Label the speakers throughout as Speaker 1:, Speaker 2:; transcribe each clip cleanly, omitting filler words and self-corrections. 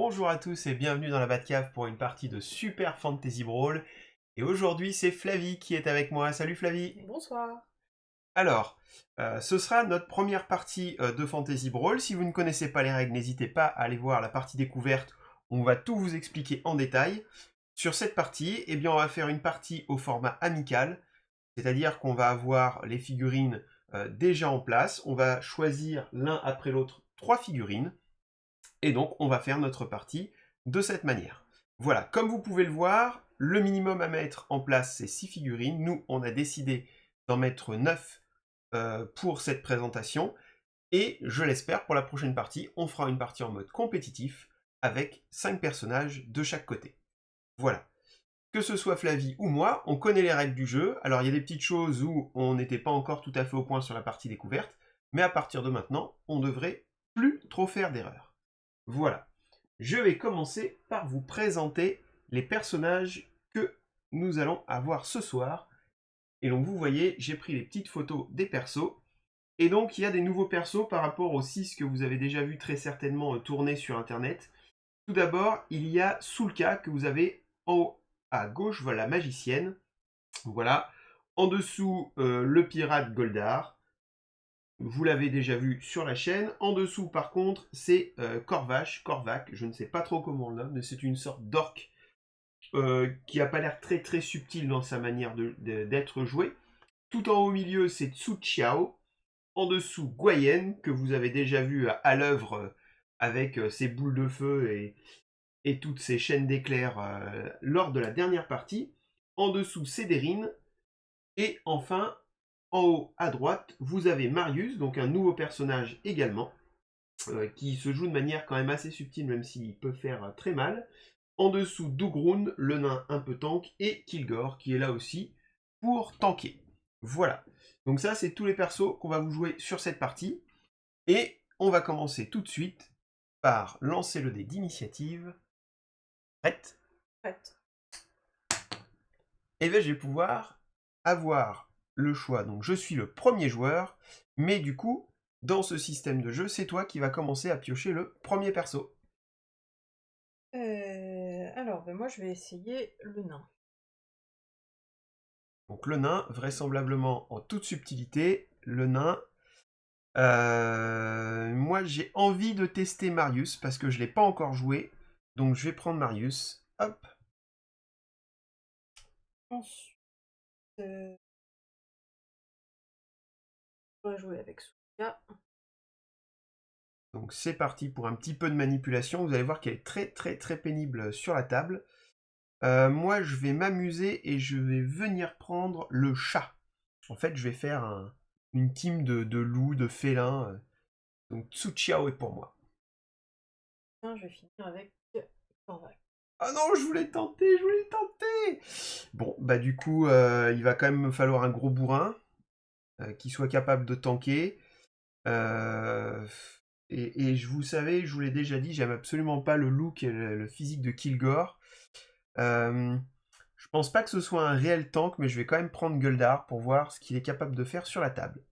Speaker 1: Bonjour à tous et bienvenue dans la Batcave pour une partie de Super Fantasy Brawl. Et aujourd'hui c'est Flavie qui est avec moi. Salut Flavie.
Speaker 2: Bonsoir.
Speaker 1: Alors, ce sera notre première partie de Fantasy Brawl. Si vous ne connaissez pas les règles, n'hésitez pas à aller voir la partie découverte. On va tout vous expliquer en détail. Sur cette partie, eh bien, on va faire une partie au format amical. C'est-à-dire qu'on va avoir les figurines déjà en place. On va choisir l'un après l'autre 3 figurines. Et donc, on va faire notre partie de cette manière. Voilà, comme vous pouvez le voir, le minimum à mettre en place, c'est 6 figurines. Nous, on a décidé d'en mettre 9 pour cette présentation. Et je l'espère, pour la prochaine partie, on fera une partie en mode compétitif avec 5 personnages de chaque côté. Voilà. Que ce soit Flavie ou moi, on connaît les règles du jeu. Alors, il y a des petites choses où on n'était pas encore tout à fait au point sur la partie découverte. Mais à partir de maintenant, on devrait plus trop faire d'erreurs. Voilà. Je vais commencer par vous présenter les personnages que nous allons avoir ce soir. Et donc vous voyez, j'ai pris les petites photos des persos. Et donc il y a des nouveaux persos par rapport aux 6 que vous avez déjà vu très certainement tourner sur internet. Tout d'abord, il y a Soulka que vous avez en haut à gauche, voilà, magicienne. Voilà. En dessous, le pirate Goldar. Vous l'avez déjà vu sur la chaîne. En dessous, par contre, c'est Korvac. Je ne sais pas trop comment on le nomme, mais c'est une sorte d'orc qui n'a pas l'air très très subtil dans sa manière d'être joué. Tout en haut au milieu, c'est Tsu Chiao. En dessous, Guayen, que vous avez déjà vu à l'œuvre avec ses boules de feu et toutes ses chaînes d'éclairs lors de la dernière partie. En dessous, Cédérine. Et enfin, en haut à droite, vous avez Marius, donc un nouveau personnage également, qui se joue de manière quand même assez subtile, même s'il peut faire très mal. En dessous, Dougroun, le nain un peu tank, et Kilgore, qui est là aussi pour tanker. Voilà. Donc ça, c'est tous les persos qu'on va vous jouer sur cette partie. Et on va commencer tout de suite par lancer le dé d'initiative. Prête?
Speaker 2: Prête.
Speaker 1: Et bien, je vais pouvoir avoir le choix. Donc, je suis le premier joueur, mais du coup, dans ce système de jeu, c'est toi qui vas commencer à piocher le premier perso.
Speaker 2: Alors, moi je vais essayer le nain.
Speaker 1: Donc, le nain, vraisemblablement en toute subtilité, le nain. Moi, j'ai envie de tester Marius parce que je ne l'ai pas encore joué. Donc, je vais prendre Marius. Hop.
Speaker 2: Ensuite, on va jouer avec Souka.
Speaker 1: Donc, c'est parti pour un petit peu de manipulation. Vous allez voir qu'elle est très très très pénible sur la table. Moi, je vais m'amuser et je vais venir prendre le chat. En fait, je vais faire une team de loups, de félins. Donc, Tsu Chiao est pour moi.
Speaker 2: Je vais finir avec Corvac.
Speaker 1: Ah non, je voulais tenter. Bon, bah du coup, il va quand même me falloir un gros bourrin qui soit capable de tanker. Euh, et vous savez, je vous l'ai déjà dit, j'aime absolument pas le look et le physique de Kilgore. Je pense pas que ce soit un réel tank, mais je vais quand même prendre Guldar pour voir ce qu'il est capable de faire sur la table.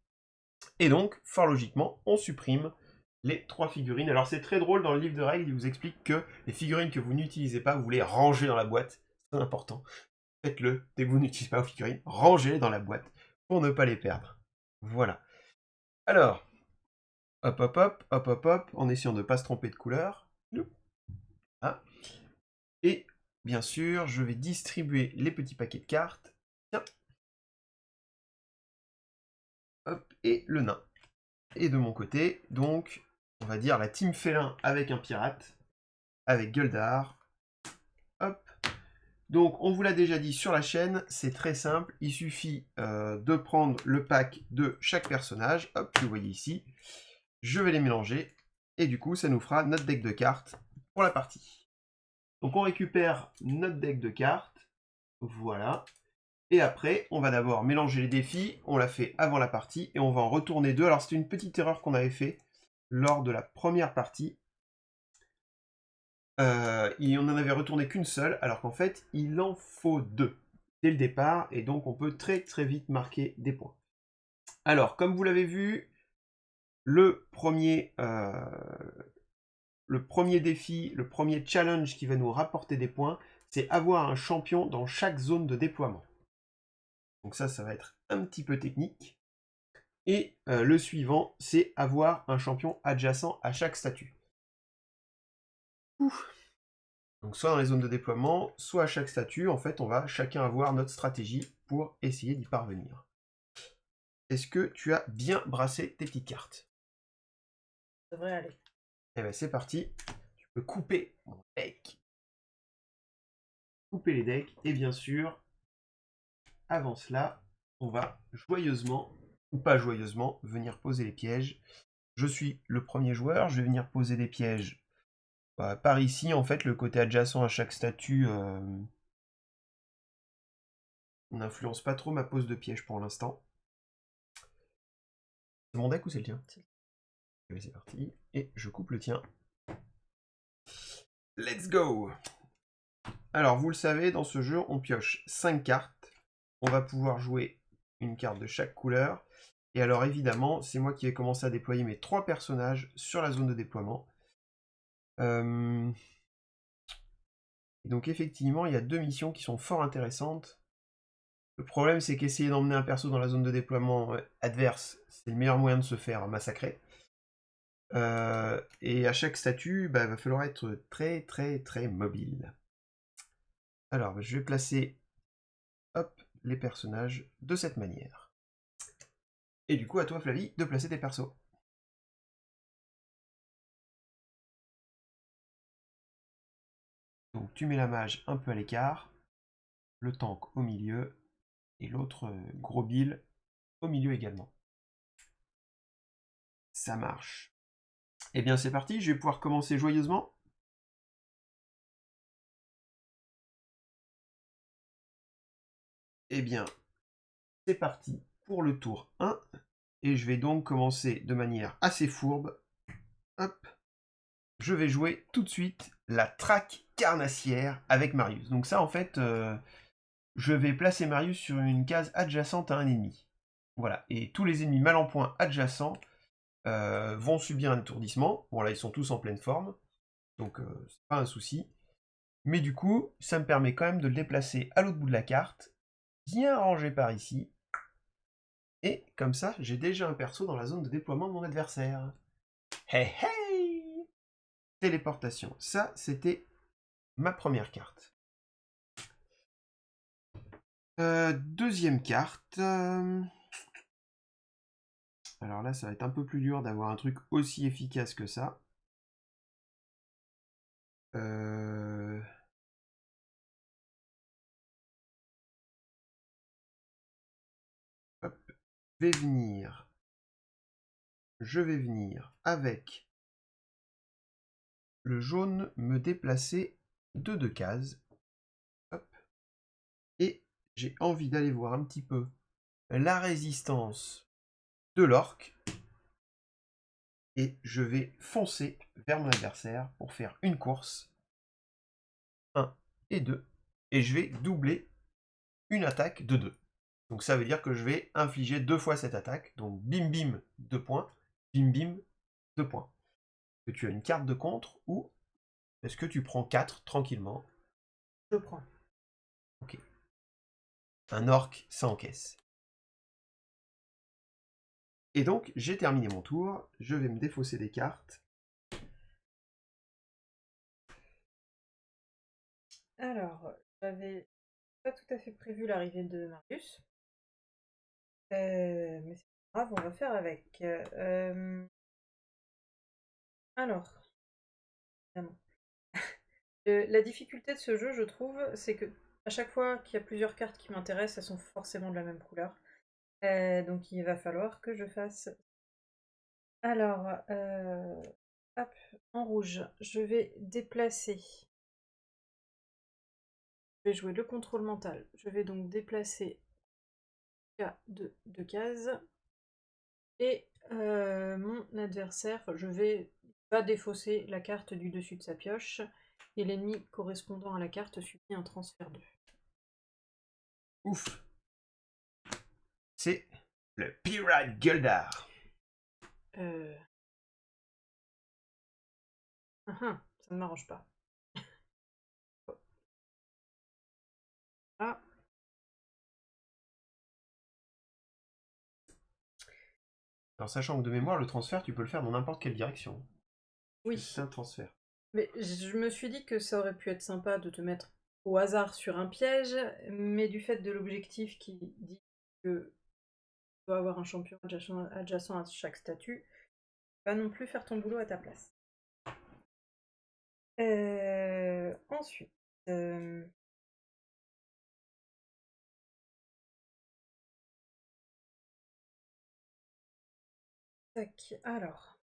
Speaker 1: Et donc, fort logiquement, on supprime les 3 figurines. Alors c'est très drôle, dans le livre de règles, il vous explique que les figurines que vous n'utilisez pas, vous les rangez dans la boîte. C'est très important. Faites-le, dès que vous n'utilisez pas vos figurines, rangez-les dans la boîte pour ne pas les perdre. Voilà. Alors, hop, en essayant de ne pas se tromper de couleur. Ah. Et bien sûr, je vais distribuer les petits paquets de cartes. Tiens. Hop, et le nain. Et de mon côté, donc, on va dire la team félin avec un pirate, avec Guldar. Hop. Donc, on vous l'a déjà dit sur la chaîne, c'est très simple. Il suffit de prendre le pack de chaque personnage. Hop, vous voyez ici. Je vais les mélanger. Et du coup, ça nous fera notre deck de cartes pour la partie. Donc, on récupère notre deck de cartes. Voilà. Et après, on va d'abord mélanger les défis. On l'a fait avant la partie. Et on va en retourner 2. Alors, c'était une petite erreur qu'on avait fait lors de la première partie. On n'en avait retourné qu'une seule, alors qu'en fait, il en faut 2 dès le départ. Et donc, on peut très très vite marquer des points. Alors, comme vous l'avez vu, le premier le premier défi, le premier challenge qui va nous rapporter des points, c'est avoir un champion dans chaque zone de déploiement. Donc ça va être un petit peu technique. Et le suivant, c'est avoir un champion adjacent à chaque statut. Donc soit dans les zones de déploiement, soit à chaque statut, en fait, on va chacun avoir notre stratégie pour essayer d'y parvenir. Est-ce que tu as bien brassé tes petites cartes?
Speaker 2: Ça devrait aller.
Speaker 1: Eh bien c'est parti, tu peux couper mon deck. Couper les decks, et bien sûr, avant cela, on va joyeusement, ou pas joyeusement, venir poser les pièges. Je suis le premier joueur, je vais venir poser des pièges par ici. En fait, le côté adjacent à chaque statut n'influence pas trop ma pose de piège pour l'instant. C'est mon deck ou c'est le tien? C'est parti, et je coupe le tien. Let's go! Alors, vous le savez, dans ce jeu, on pioche 5 cartes. On va pouvoir jouer une carte de chaque couleur. Et alors, évidemment, c'est moi qui vais commencer à déployer mes 3 personnages sur la zone de déploiement. Et donc, effectivement, il y a 2 missions qui sont fort intéressantes. Le problème, c'est qu'essayer d'emmener un perso dans la zone de déploiement adverse, c'est le meilleur moyen de se faire massacrer. Et à chaque statut, il va falloir être très mobile. Alors, je vais placer les personnages de cette manière. Et du coup, à toi, Flavie, de placer tes persos. Donc, tu mets la mage un peu à l'écart, le tank au milieu, et l'autre gros bill au milieu également. Ça marche. Eh bien, c'est parti, je vais pouvoir commencer joyeusement. Eh bien, c'est parti pour le tour 1. Et je vais donc commencer de manière assez fourbe. Hop. Je vais jouer tout de suite la traque carnassière avec Marius. Donc ça, en fait, je vais placer Marius sur une case adjacente à un ennemi. Voilà. Et tous les ennemis mal en point adjacents vont subir un étourdissement. Bon, là, ils sont tous en pleine forme. Donc, c'est pas un souci. Mais du coup, ça me permet quand même de le déplacer à l'autre bout de la carte, bien rangé par ici. Et comme ça, j'ai déjà un perso dans la zone de déploiement de mon adversaire. Hey hey! Téléportation. Ça, c'était ma première carte. Deuxième carte. Alors là, ça va être un peu plus dur d'avoir un truc aussi efficace que ça. Hop. Je vais venir avec le jaune me déplacer de 2 cases. Hop. Et j'ai envie d'aller voir un petit peu la résistance de l'orc. Et je vais foncer vers mon adversaire pour faire une course. 1 et 2. Et je vais doubler une attaque de 2. Donc ça veut dire que je vais infliger 2 fois cette attaque. Donc bim bim 2 points. Bim bim 2 points. Est-ce que tu as une carte de contre ou est-ce que tu prends 4 tranquillement?
Speaker 2: Je prends.
Speaker 1: Ok. Un orc, ça encaisse. Et donc, j'ai terminé mon tour. Je vais me défausser des cartes.
Speaker 2: Alors, j'avais pas tout à fait prévu l'arrivée de Marius. Mais c'est pas grave, on va faire avec. Alors, évidemment. La difficulté de ce jeu, je trouve, c'est que à chaque fois qu'il y a plusieurs cartes qui m'intéressent, elles sont forcément de la même couleur. Donc il va falloir que je fasse. Alors, hop, en rouge, je vais déplacer. Je vais jouer le contrôle mental. Je vais donc déplacer K de 2 cases. Et mon adversaire, va défausser la carte du dessus de sa pioche. Et l'ennemi correspondant à la carte subit un transfert 2.
Speaker 1: Ouf. C'est le Pirate Guldar.
Speaker 2: Ça ne m'arrange pas. Ah.
Speaker 1: Alors, sachant que de mémoire, le transfert, tu peux le faire dans n'importe quelle direction.
Speaker 2: Oui.
Speaker 1: C'est un transfert.
Speaker 2: Mais je me suis dit que ça aurait pu être sympa de te mettre au hasard sur un piège, mais du fait de l'objectif qui dit que tu dois avoir un champion adjacent à chaque statut, pas non plus faire ton boulot à ta place. Ensuite, tac, alors.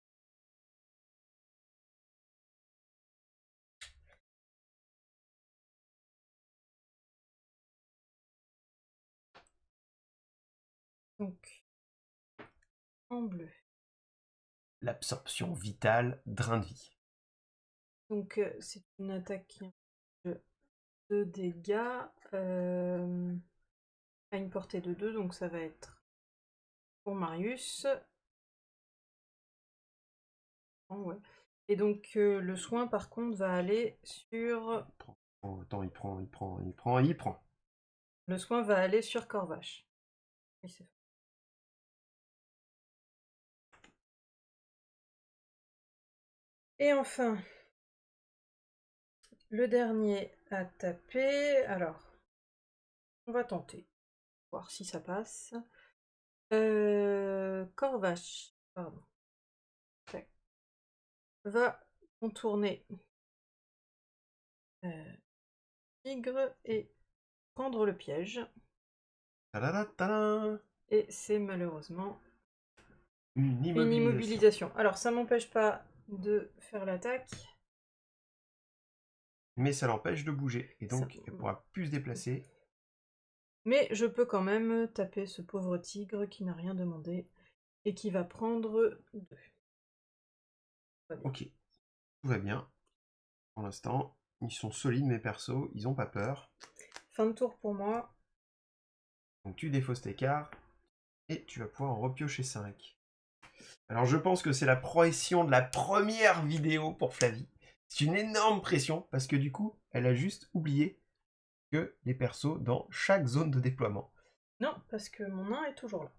Speaker 2: Donc, en bleu.
Speaker 1: L'absorption vitale, drain de vie.
Speaker 2: Donc, c'est une attaque qui inflige 2 dégâts à une portée de 2, donc ça va être pour Marius. Oh, ouais. Et donc, le soin, par contre, va aller sur...
Speaker 1: Attends, il prend.
Speaker 2: Le soin va aller sur Corvache. Oui, c'est... Et enfin, le dernier à taper. Alors, on va tenter. Voir si ça passe. Corvache, pardon. Tac. Va contourner Tigre et prendre le piège.
Speaker 1: Ta-da-da-ta-da.
Speaker 2: Et c'est malheureusement
Speaker 1: Une
Speaker 2: une immobilisation. Alors, ça m'empêche pas de faire l'attaque.
Speaker 1: Mais ça l'empêche de bouger. Et donc,
Speaker 2: Ça...
Speaker 1: elle pourra plus se déplacer.
Speaker 2: Mais je peux quand même taper ce pauvre tigre qui n'a rien demandé et qui va prendre 2.
Speaker 1: Ok, tout va bien. Pour l'instant, ils sont solides mes persos, ils ont pas peur.
Speaker 2: Fin de tour pour moi.
Speaker 1: Donc tu défausses tes cartes et tu vas pouvoir en repiocher 5. Alors je pense que c'est la pression de la première vidéo pour Flavie. C'est une énorme pression parce que du coup, elle a juste oublié que les persos dans chaque zone de déploiement.
Speaker 2: Non, parce que mon nain est toujours là.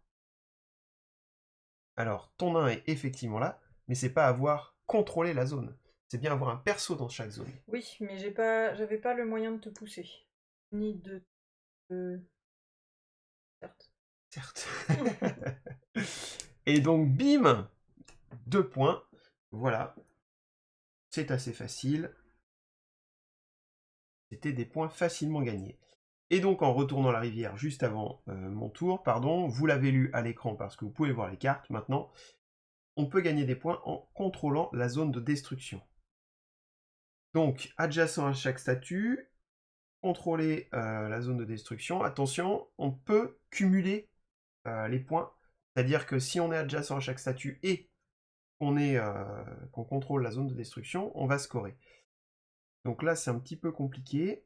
Speaker 1: Alors, ton nain est effectivement là, mais c'est pas avoir contrôlé la zone. C'est bien avoir un perso dans chaque zone.
Speaker 2: Oui, mais j'avais pas le moyen de te pousser. Ni de te... Certes.
Speaker 1: Certes. Et donc, bim, 2 points. Voilà. C'est assez facile. C'était des points facilement gagnés. Et donc, en retournant la rivière juste avant mon tour, pardon, vous l'avez lu à l'écran parce que vous pouvez voir les cartes maintenant, on peut gagner des points en contrôlant la zone de destruction. Donc, adjacent à chaque statut, contrôler la zone de destruction. Attention, on peut cumuler les points. C'est-à-dire que si on est adjacent à chaque statut et qu'on contrôle la zone de destruction, on va scorer. Donc là, c'est un petit peu compliqué.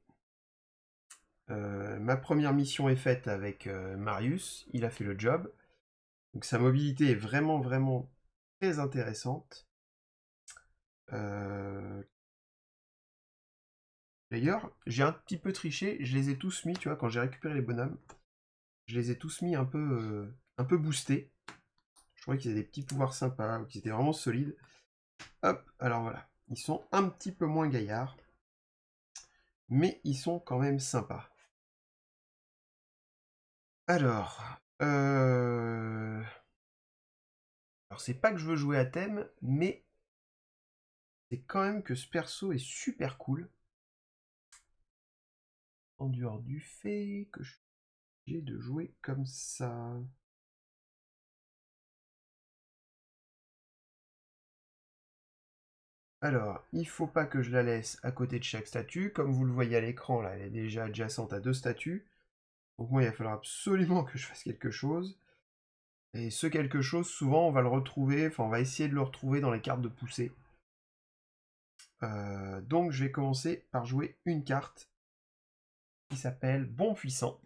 Speaker 1: Ma première mission est faite avec Marius, il a fait le job. Donc sa mobilité est vraiment, vraiment très intéressante. D'ailleurs, j'ai un petit peu triché, je les ai tous mis, tu vois, quand j'ai récupéré les bonhommes, je les ai tous mis un peu boostés. Je trouvais qu'ils avaient des petits pouvoirs sympas, qu'ils étaient vraiment solides. Hop, alors voilà, ils sont un petit peu moins gaillards, mais ils sont quand même sympas. Alors, alors c'est pas que je veux jouer à thème, mais c'est quand même que ce perso est super cool. En dehors du fait que je suis obligé de jouer comme ça. Alors, il faut pas que je la laisse à côté de chaque statue. Comme vous le voyez à l'écran, là, elle est déjà adjacente à 2 statues. Donc moi, il va falloir absolument que je fasse quelque chose. Et ce quelque chose, souvent, on va le retrouver, enfin, on va essayer de le retrouver dans les cartes de poussée. Donc, je vais commencer par jouer une carte qui s'appelle Bon Puissant.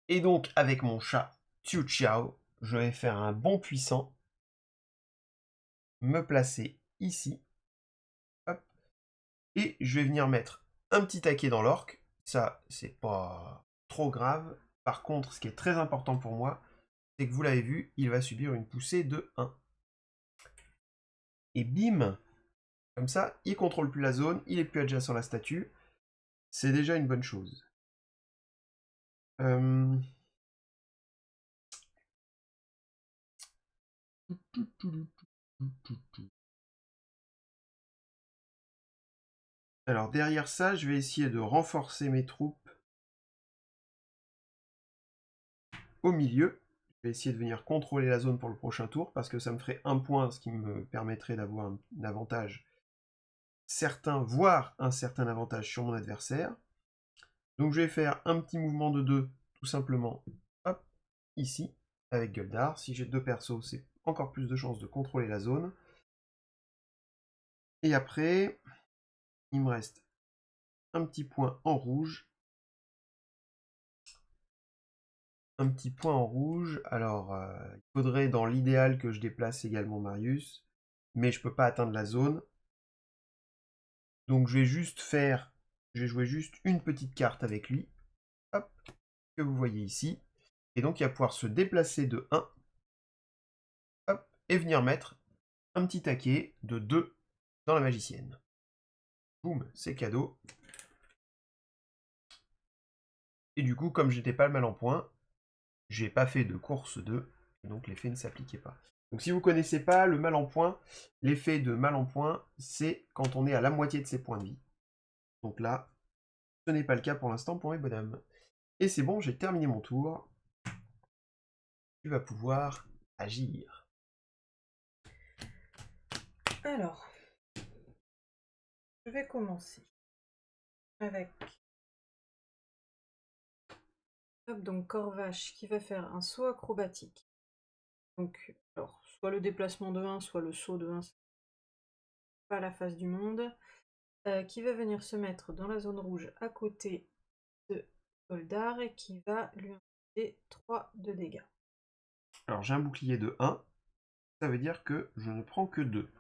Speaker 1: Et donc, avec mon chat Tiu Chiao, je vais faire un Bon Puissant, me placer ici, Et je vais venir mettre un petit taquet dans l'orque. Ça, c'est pas trop grave. Par contre, ce qui est très important pour moi, c'est que vous l'avez vu, il va subir une poussée de 1. Et bim! Comme ça, il contrôle plus la zone, il est plus adjacent à la statue. C'est déjà une bonne chose. Alors derrière ça, je vais essayer de renforcer mes troupes au milieu. Je vais essayer de venir contrôler la zone pour le prochain tour, parce que ça me ferait un point, ce qui me permettrait d'avoir un avantage certain, voire un certain avantage sur mon adversaire. Donc je vais faire un petit mouvement de 2, tout simplement, hop, ici, avec Gueldar. Si j'ai 2 persos, c'est encore plus de chances de contrôler la zone. Et après, il me reste un petit point en rouge. Un petit point en rouge. Alors, il faudrait dans l'idéal que je déplace également Marius, mais je peux pas atteindre la zone. Donc je vais jouer juste une petite carte avec lui, hop, que vous voyez ici. Et donc il va pouvoir se déplacer de 1, hop, et venir mettre un petit taquet de 2 dans la magicienne. Boum, c'est cadeau. Et du coup, comme j'étais pas le mal en point, j'ai pas fait de course 2, et donc l'effet ne s'appliquait pas. Donc si vous connaissez pas le mal en point, l'effet de mal en point, c'est quand on est à la moitié de ses points de vie. Donc là, ce n'est pas le cas pour l'instant pour mes bonhommes. Et c'est bon, j'ai terminé mon tour. Tu vas pouvoir agir.
Speaker 2: Alors, je vais commencer avec donc Corvache qui va faire un saut acrobatique. Donc, alors, soit le déplacement de 1, soit le saut de 1, c'est pas la face du monde. Qui va venir se mettre dans la zone rouge à côté de Goldar et qui va lui infliger 3 de dégâts.
Speaker 1: Alors j'ai un bouclier de 1, ça veut dire que je ne prends que 2.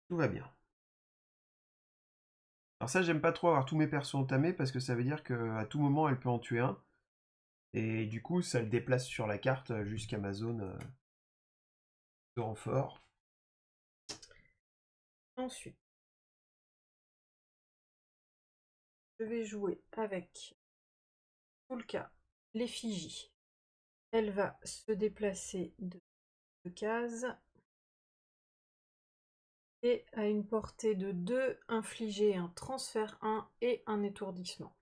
Speaker 1: Tout va bien. Alors ça, j'aime pas trop avoir tous mes persos entamés parce que ça veut dire qu'à tout moment, elle peut en tuer un. Et du coup, ça le déplace sur la carte jusqu'à ma zone de renfort.
Speaker 2: Ensuite, je vais jouer avec Tulka, l'effigie. Elle va se déplacer de 2 cases et à une portée de 2, infliger un transfert 1 et un étourdissement.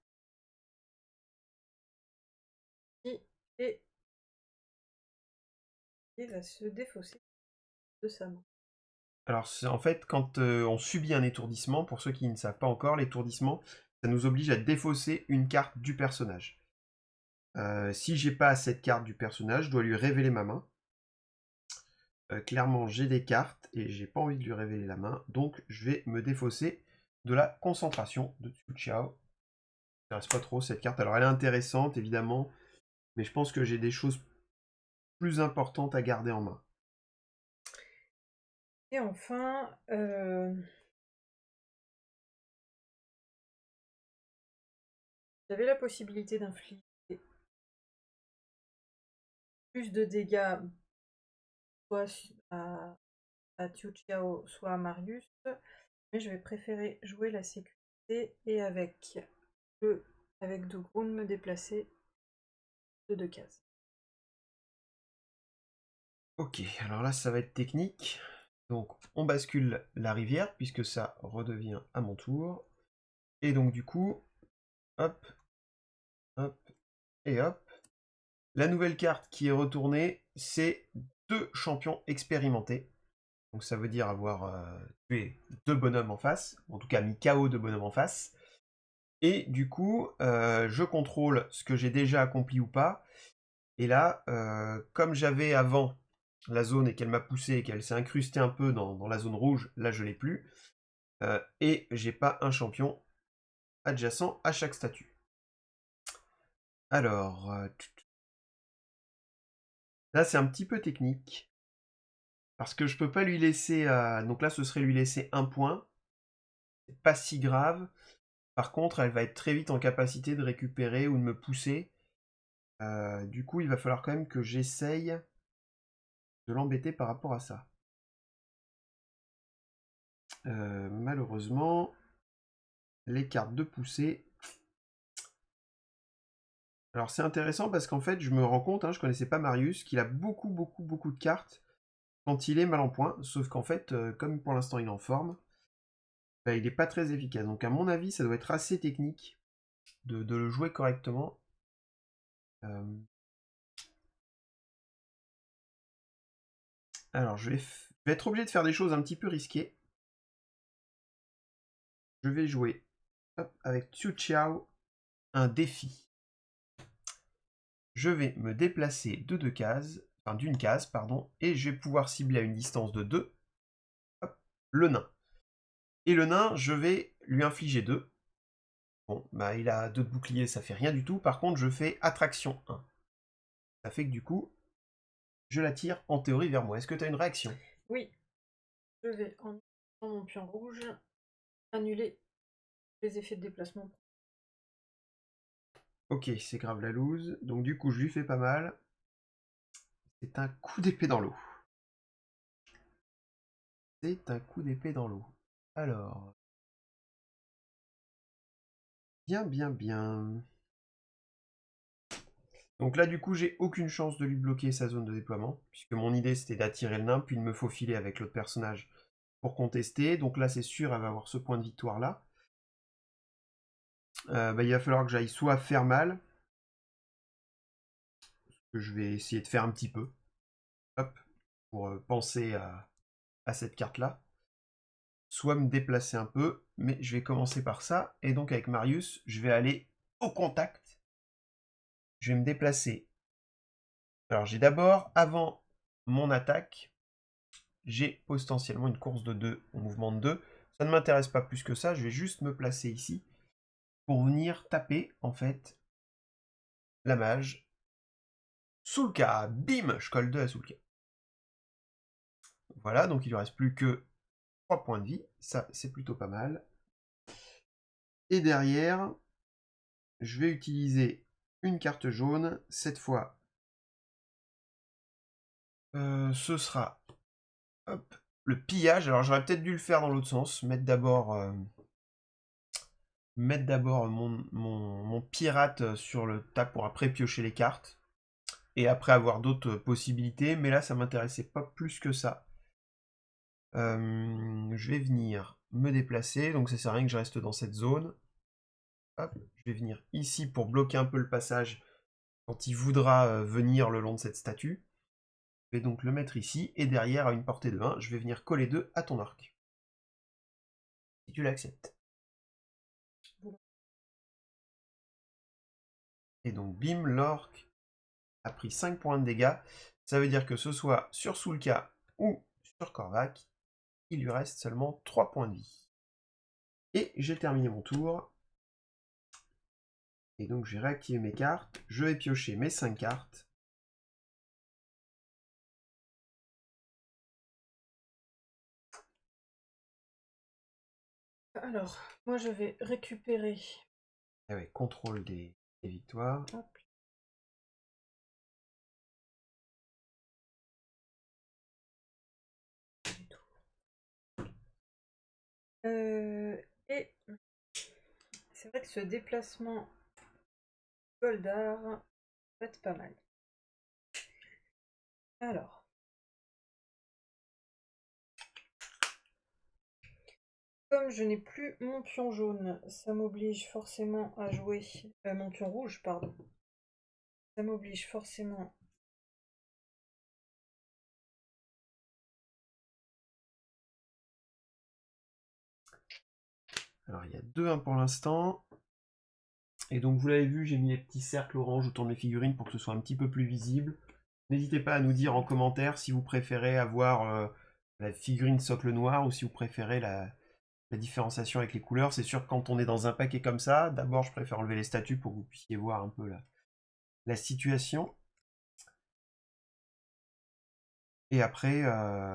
Speaker 2: Et va se défausser de sa main.
Speaker 1: Alors en fait, quand on subit un étourdissement, pour ceux qui ne savent pas encore, l'étourdissement, ça nous oblige à défausser une carte du personnage. Si j'ai pas cette carte du personnage, je dois lui révéler ma main. Clairement, j'ai des cartes et j'ai pas envie de lui révéler la main, donc je vais me défausser de la concentration de Tsuchiao. Ça reste pas trop cette carte. Alors elle est intéressante évidemment, mais je pense que j'ai des choses plus importantes à garder en main.
Speaker 2: Et enfin, j'avais la possibilité d'infliger plus de dégâts soit à Chiao, soit à Marius, mais je vais préférer jouer la sécurité et avec de Grun me déplacer de 2 cases.
Speaker 1: Ok, alors là ça va être technique. Donc on bascule la rivière puisque ça redevient à mon tour. Et donc du coup, hop, hop, et hop. La nouvelle carte qui est retournée, c'est 2 champions expérimentés. Donc ça veut dire avoir tué 2 bonhommes en face, en tout cas mis KO 2 bonhommes en face. Et du coup, je contrôle ce que j'ai déjà accompli ou pas. Et là, comme j'avais avant la zone et qu'elle m'a poussé et qu'elle s'est incrustée un peu dans la zone rouge, là je l'ai plus. Et j'ai pas un champion adjacent à chaque statue. Alors, là c'est un petit peu technique. Parce que je peux pas lui laisser... donc là ce serait lui laisser un point. c'est pas si grave. Par contre, elle va être très vite en capacité de récupérer ou de me pousser. Du coup, il va falloir quand même que j'essaye de l'embêter par rapport à ça. Malheureusement, les cartes de poussée. Alors c'est intéressant parce qu'en fait, je me rends compte, je connaissais pas Marius, qu'il a beaucoup de cartes quand il est mal en point. Sauf qu'en fait, comme pour l'instant il est en forme, bah, il n'est pas très efficace. Donc à mon avis, ça doit être assez technique de le jouer correctement. Alors je vais être obligé de faire des choses un petit peu risquées. Je vais jouer avec Xiu Qiao un défi. Je vais me déplacer de 2 cases, enfin d'une case, pardon, et je vais pouvoir cibler à une distance de 2 le nain. Et le nain, je vais lui infliger 2. Bon, bah il a 2 de bouclier, ça fait rien du tout. Par contre, je fais attraction 1. Ça fait que du coup, je l'attire en théorie vers moi. Est-ce que tu as une réaction?
Speaker 2: Oui, je vais en mon pion rouge annuler les effets de déplacement.
Speaker 1: Ok, c'est grave la loose. Donc du coup, je lui fais pas mal. C'est un coup d'épée dans l'eau. C'est un coup d'épée dans l'eau. Alors. Bien. Donc là, du coup, j'ai aucune chance de lui bloquer sa zone de déploiement, puisque mon idée, c'était d'attirer le nain, puis de me faufiler avec l'autre personnage pour contester. Donc là, c'est sûr, elle va avoir ce point de victoire-là. Il va falloir que j'aille soit faire mal, que je vais essayer de faire un petit peu, hop, pour penser à cette carte-là, soit me déplacer un peu, mais je vais commencer par ça. Et donc avec Marius, je vais aller au contact. Je vais me déplacer. Alors j'ai d'abord, avant mon attaque, j'ai potentiellement une course de 2, un mouvement de 2. Ça ne m'intéresse pas plus que ça, je vais juste me placer ici pour venir taper, en fait, la mage. Soulka, bim, je colle 2 à Soulka. Voilà, donc il ne reste plus que 3 points de vie, ça c'est plutôt pas mal. Et derrière, je vais utiliser une carte jaune, cette fois, ce sera hop, le pillage. Alors j'aurais peut-être dû le faire dans l'autre sens, mettre d'abord mon pirate sur le tas pour après piocher les cartes. Et après avoir d'autres possibilités, mais là ça m'intéressait pas plus que ça. Je vais venir me déplacer, donc ça sert à rien que je reste dans cette zone. Hop, je vais venir ici pour bloquer un peu le passage quand il voudra venir le long de cette statue. Je vais donc le mettre ici, et derrière, à une portée de 1, je vais venir coller 2 à ton arc. Si tu l'acceptes. Et donc, bim, l'orque a pris 5 points de dégâts. Ça veut dire que ce soit sur Soulka ou sur Korvac, il lui reste seulement 3 points de vie. Et j'ai terminé mon tour. Et donc, j'ai réactivé mes cartes. Je vais piocher mes 5 cartes.
Speaker 2: Alors, moi je vais récupérer.
Speaker 1: Ah ouais, contrôle des victoires.
Speaker 2: Hop. Et c'est vrai que ce déplacement Goldar va être pas mal. Alors. Comme je n'ai plus mon pion jaune, ça m'oblige forcément à jouer... mon pion rouge, pardon. Ça m'oblige forcément...
Speaker 1: Alors, il y a 2-1 pour l'instant. Et donc, vous l'avez vu, j'ai mis les petits cercles orange autour de mes figurines pour que ce soit un petit peu plus visible. N'hésitez pas à nous dire en commentaire si vous préférez avoir la figurine socle noir ou si vous préférez la différenciation avec les couleurs. C'est sûr que quand on est dans un paquet comme ça, d'abord je préfère enlever les statues pour que vous puissiez voir un peu la situation. Et après,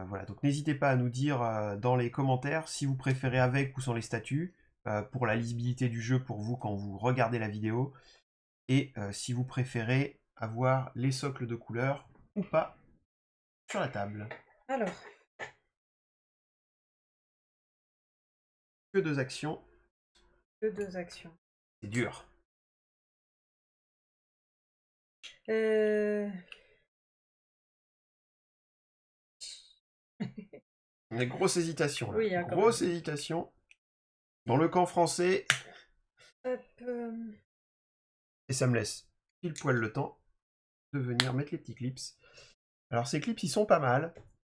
Speaker 1: voilà, donc n'hésitez pas à nous dire dans les commentaires si vous préférez avec ou sans les statues, pour la lisibilité du jeu pour vous quand vous regardez la vidéo, et si vous préférez avoir les socles de couleur ou pas sur la table.
Speaker 2: Alors,
Speaker 1: Que 2 actions,
Speaker 2: que 2 actions.
Speaker 1: c'est dur.
Speaker 2: Euh...
Speaker 1: Une grosse hésitation là.
Speaker 2: Oui, hein, quand
Speaker 1: Grosse hésitation. Dans le camp français,
Speaker 2: Hop,
Speaker 1: et ça me laisse pile poil le temps de venir mettre les petits clips. Alors ces clips, ils sont pas mal.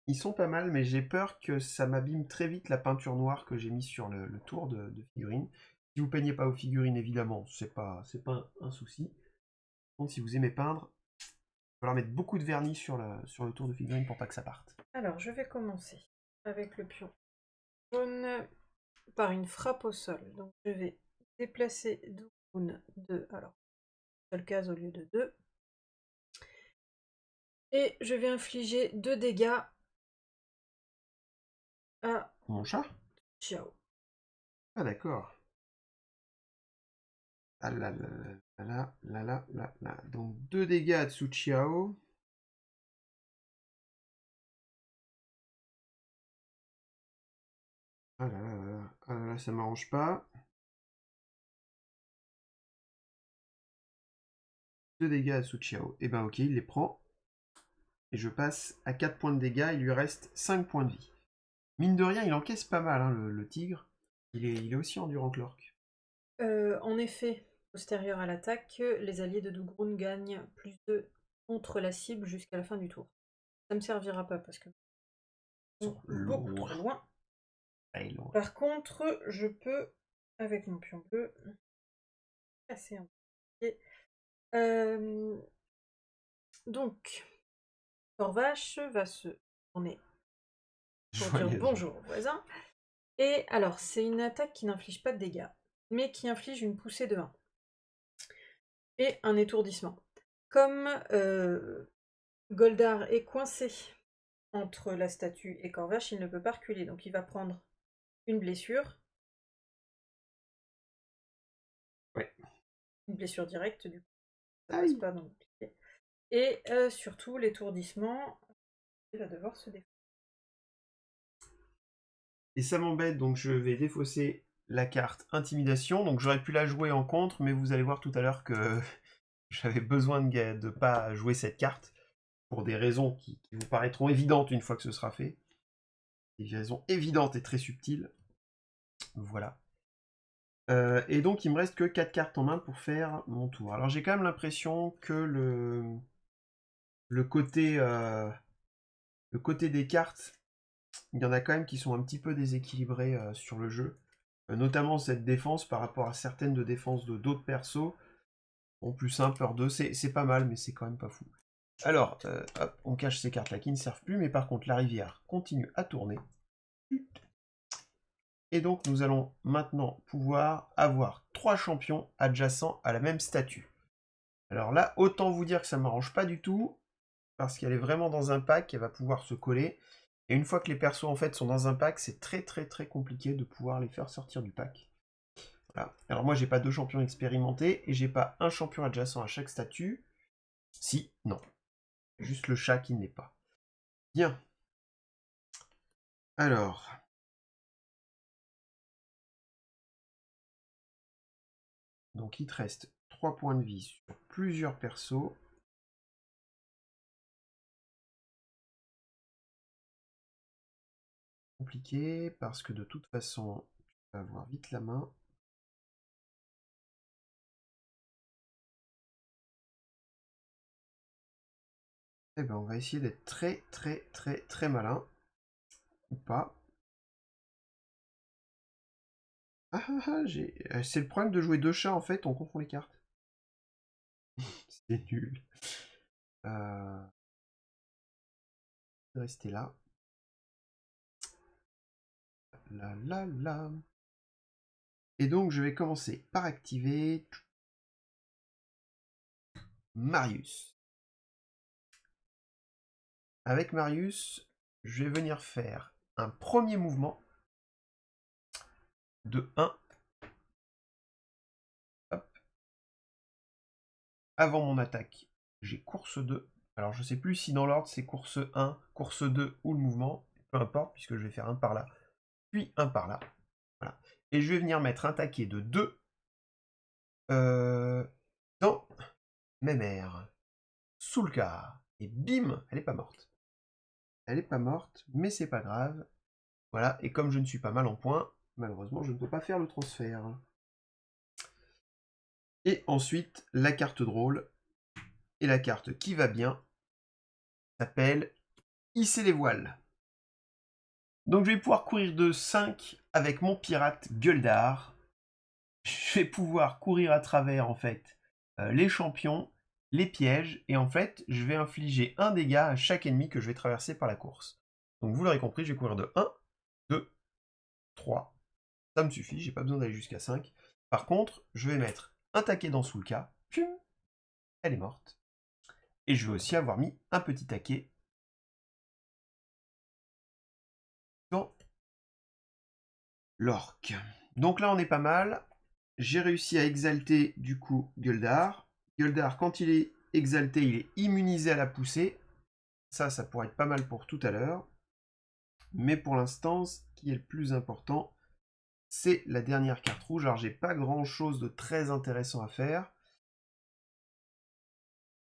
Speaker 1: Ils sont pas mal, mais j'ai peur que ça m'abîme très vite la peinture noire que j'ai mise sur le tour de figurine. Si vous peignez pas aux figurines, évidemment, c'est pas un souci. Par contre, si vous aimez peindre, il va falloir mettre beaucoup de vernis sur le tour de figurine pour pas que ça parte.
Speaker 2: Alors, je vais commencer avec le pion jaune par une frappe au sol. Donc, je vais déplacer Dougoun de, alors, seule case au lieu de 2. Et je vais infliger 2 dégâts à
Speaker 1: Mon chat?
Speaker 2: Ciao.
Speaker 1: Ah d'accord. Ah là là là là là là là là. Donc 2 dégâts à Tsuchiao. Ah là là là là. Ah là là, ça m'arrange pas. 2 dégâts à Tsuchiao. Et ben ok, il les prend. Et je passe à 4 points de dégâts, il lui reste 5 points de vie. Mine de rien, il encaisse pas mal, hein, le tigre. Il est aussi endurant que l'orque.
Speaker 2: En effet, postérieur à l'attaque, les alliés de Dougroun gagnent plus de contre la cible jusqu'à la fin du tour. Ça me servira pas parce que beaucoup trop loin.
Speaker 1: Loin.
Speaker 2: Par contre, je peux, avec mon pion bleu, casser un pied. Donc, Corvache va se tourner pour dire bonjour aux voisins. Et alors, c'est une attaque qui n'inflige pas de dégâts, mais qui inflige une poussée de 1. Et un étourdissement. Comme Goldar est coincé entre la statue et Corvache, il ne peut pas reculer, donc il va prendre une blessure.
Speaker 1: Ouais.
Speaker 2: Une blessure directe, du coup. Ça passe pas dans le pied. Et surtout, l'étourdissement, il va devoir se défausser.
Speaker 1: Et ça m'embête, donc je vais défausser la carte Intimidation. Donc j'aurais pu la jouer en contre, mais vous allez voir tout à l'heure que j'avais besoin de pas jouer cette carte, pour des raisons qui vous paraîtront évidentes une fois que ce sera fait. Des raisons évidentes et très subtiles. Voilà. Et donc il me reste que 4 cartes en main pour faire mon tour. Alors j'ai quand même l'impression que le côté des cartes, il y en a quand même qui sont un petit peu déséquilibrés sur le jeu. Notamment cette défense par rapport à certaines de défenses de d'autres persos. En plus 1, peur 2, c'est pas mal, mais c'est quand même pas fou. Alors, hop, on cache ces cartes-là qui ne servent plus, mais par contre la rivière continue à tourner. Et donc nous allons maintenant pouvoir avoir 3 champions adjacents à la même statue. Alors là, autant vous dire que ça ne m'arrange pas du tout, parce qu'elle est vraiment dans un pack, elle va pouvoir se coller. Et une fois que les persos en fait sont dans un pack, c'est très très très compliqué de pouvoir les faire sortir du pack. Voilà. Alors moi j'ai pas 2 champions expérimentés, et j'ai pas un champion adjacent à chaque statue. Si, non. Juste le chat qui ne l'est pas. Bien. Alors. Donc il te reste 3 points de vie sur plusieurs persos. Compliqué, parce que de toute façon, tu vas avoir vite la main. Eh ben on va essayer d'être très très très très malin. Ou pas. C'est le problème de jouer 2 chats en fait, on confond les cartes. C'est nul. Rester là. Là, là, là. Et donc je vais commencer par activer Marius. avec Marius, je vais venir faire un premier mouvement de 1. Hop. Avant mon attaque, j'ai course 2. Alors je sais plus si dans l'ordre c'est course 1, course 2 ou le mouvement. Peu importe, puisque je vais faire un par là, puis un par là. Voilà. Et je vais venir mettre un taquet de 2 dans mes mères. Soulka. Et bim, elle est pas morte. Elle est pas morte, mais c'est pas grave. Voilà, et comme je ne suis pas mal en points, malheureusement, je ne peux pas faire le transfert. Et ensuite, la carte drôle, et la carte qui va bien, s'appelle Hisser les voiles. Donc je vais pouvoir courir de 5 avec mon pirate Gueldar. Je vais pouvoir courir à travers, en fait, les champions, les pièges, et en fait, je vais infliger un dégât à chaque ennemi que je vais traverser par la course. Donc vous l'aurez compris, je vais courir de 1, 2, 3. Ça me suffit, j'ai pas besoin d'aller jusqu'à 5. Par contre, je vais mettre un taquet dans Soulka. Pium, elle est morte. Et je vais aussi avoir mis un petit taquet dans l'orque. Donc là, on est pas mal. J'ai réussi à exalter, du coup, Gueldar. Gueldar, quand il est exalté, il est immunisé à la poussée. Ça pourrait être pas mal pour tout à l'heure. Mais pour l'instant, ce qui est le plus important, c'est la dernière carte rouge. Alors, j'ai pas grand-chose de très intéressant à faire.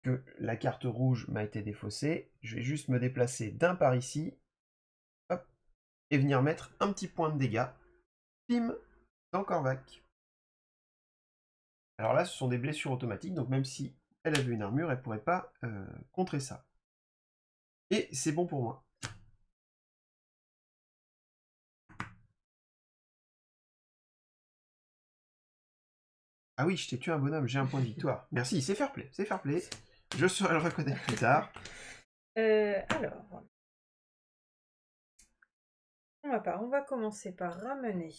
Speaker 1: Que la carte rouge m'a été défaussée. Je vais juste me déplacer d'un par ici. Hop, et venir mettre un petit point de dégâts. Pim, dans Korvac. Alors là, ce sont des blessures automatiques, donc même si elle avait une armure, elle ne pourrait pas contrer ça. Et c'est bon pour moi. Ah oui, je t'ai tué un bonhomme, j'ai un point de victoire. Merci, c'est fair play, c'est fair play. Je saurai le reconnaître plus tard.
Speaker 2: Alors, pour ma part, on va commencer par ramener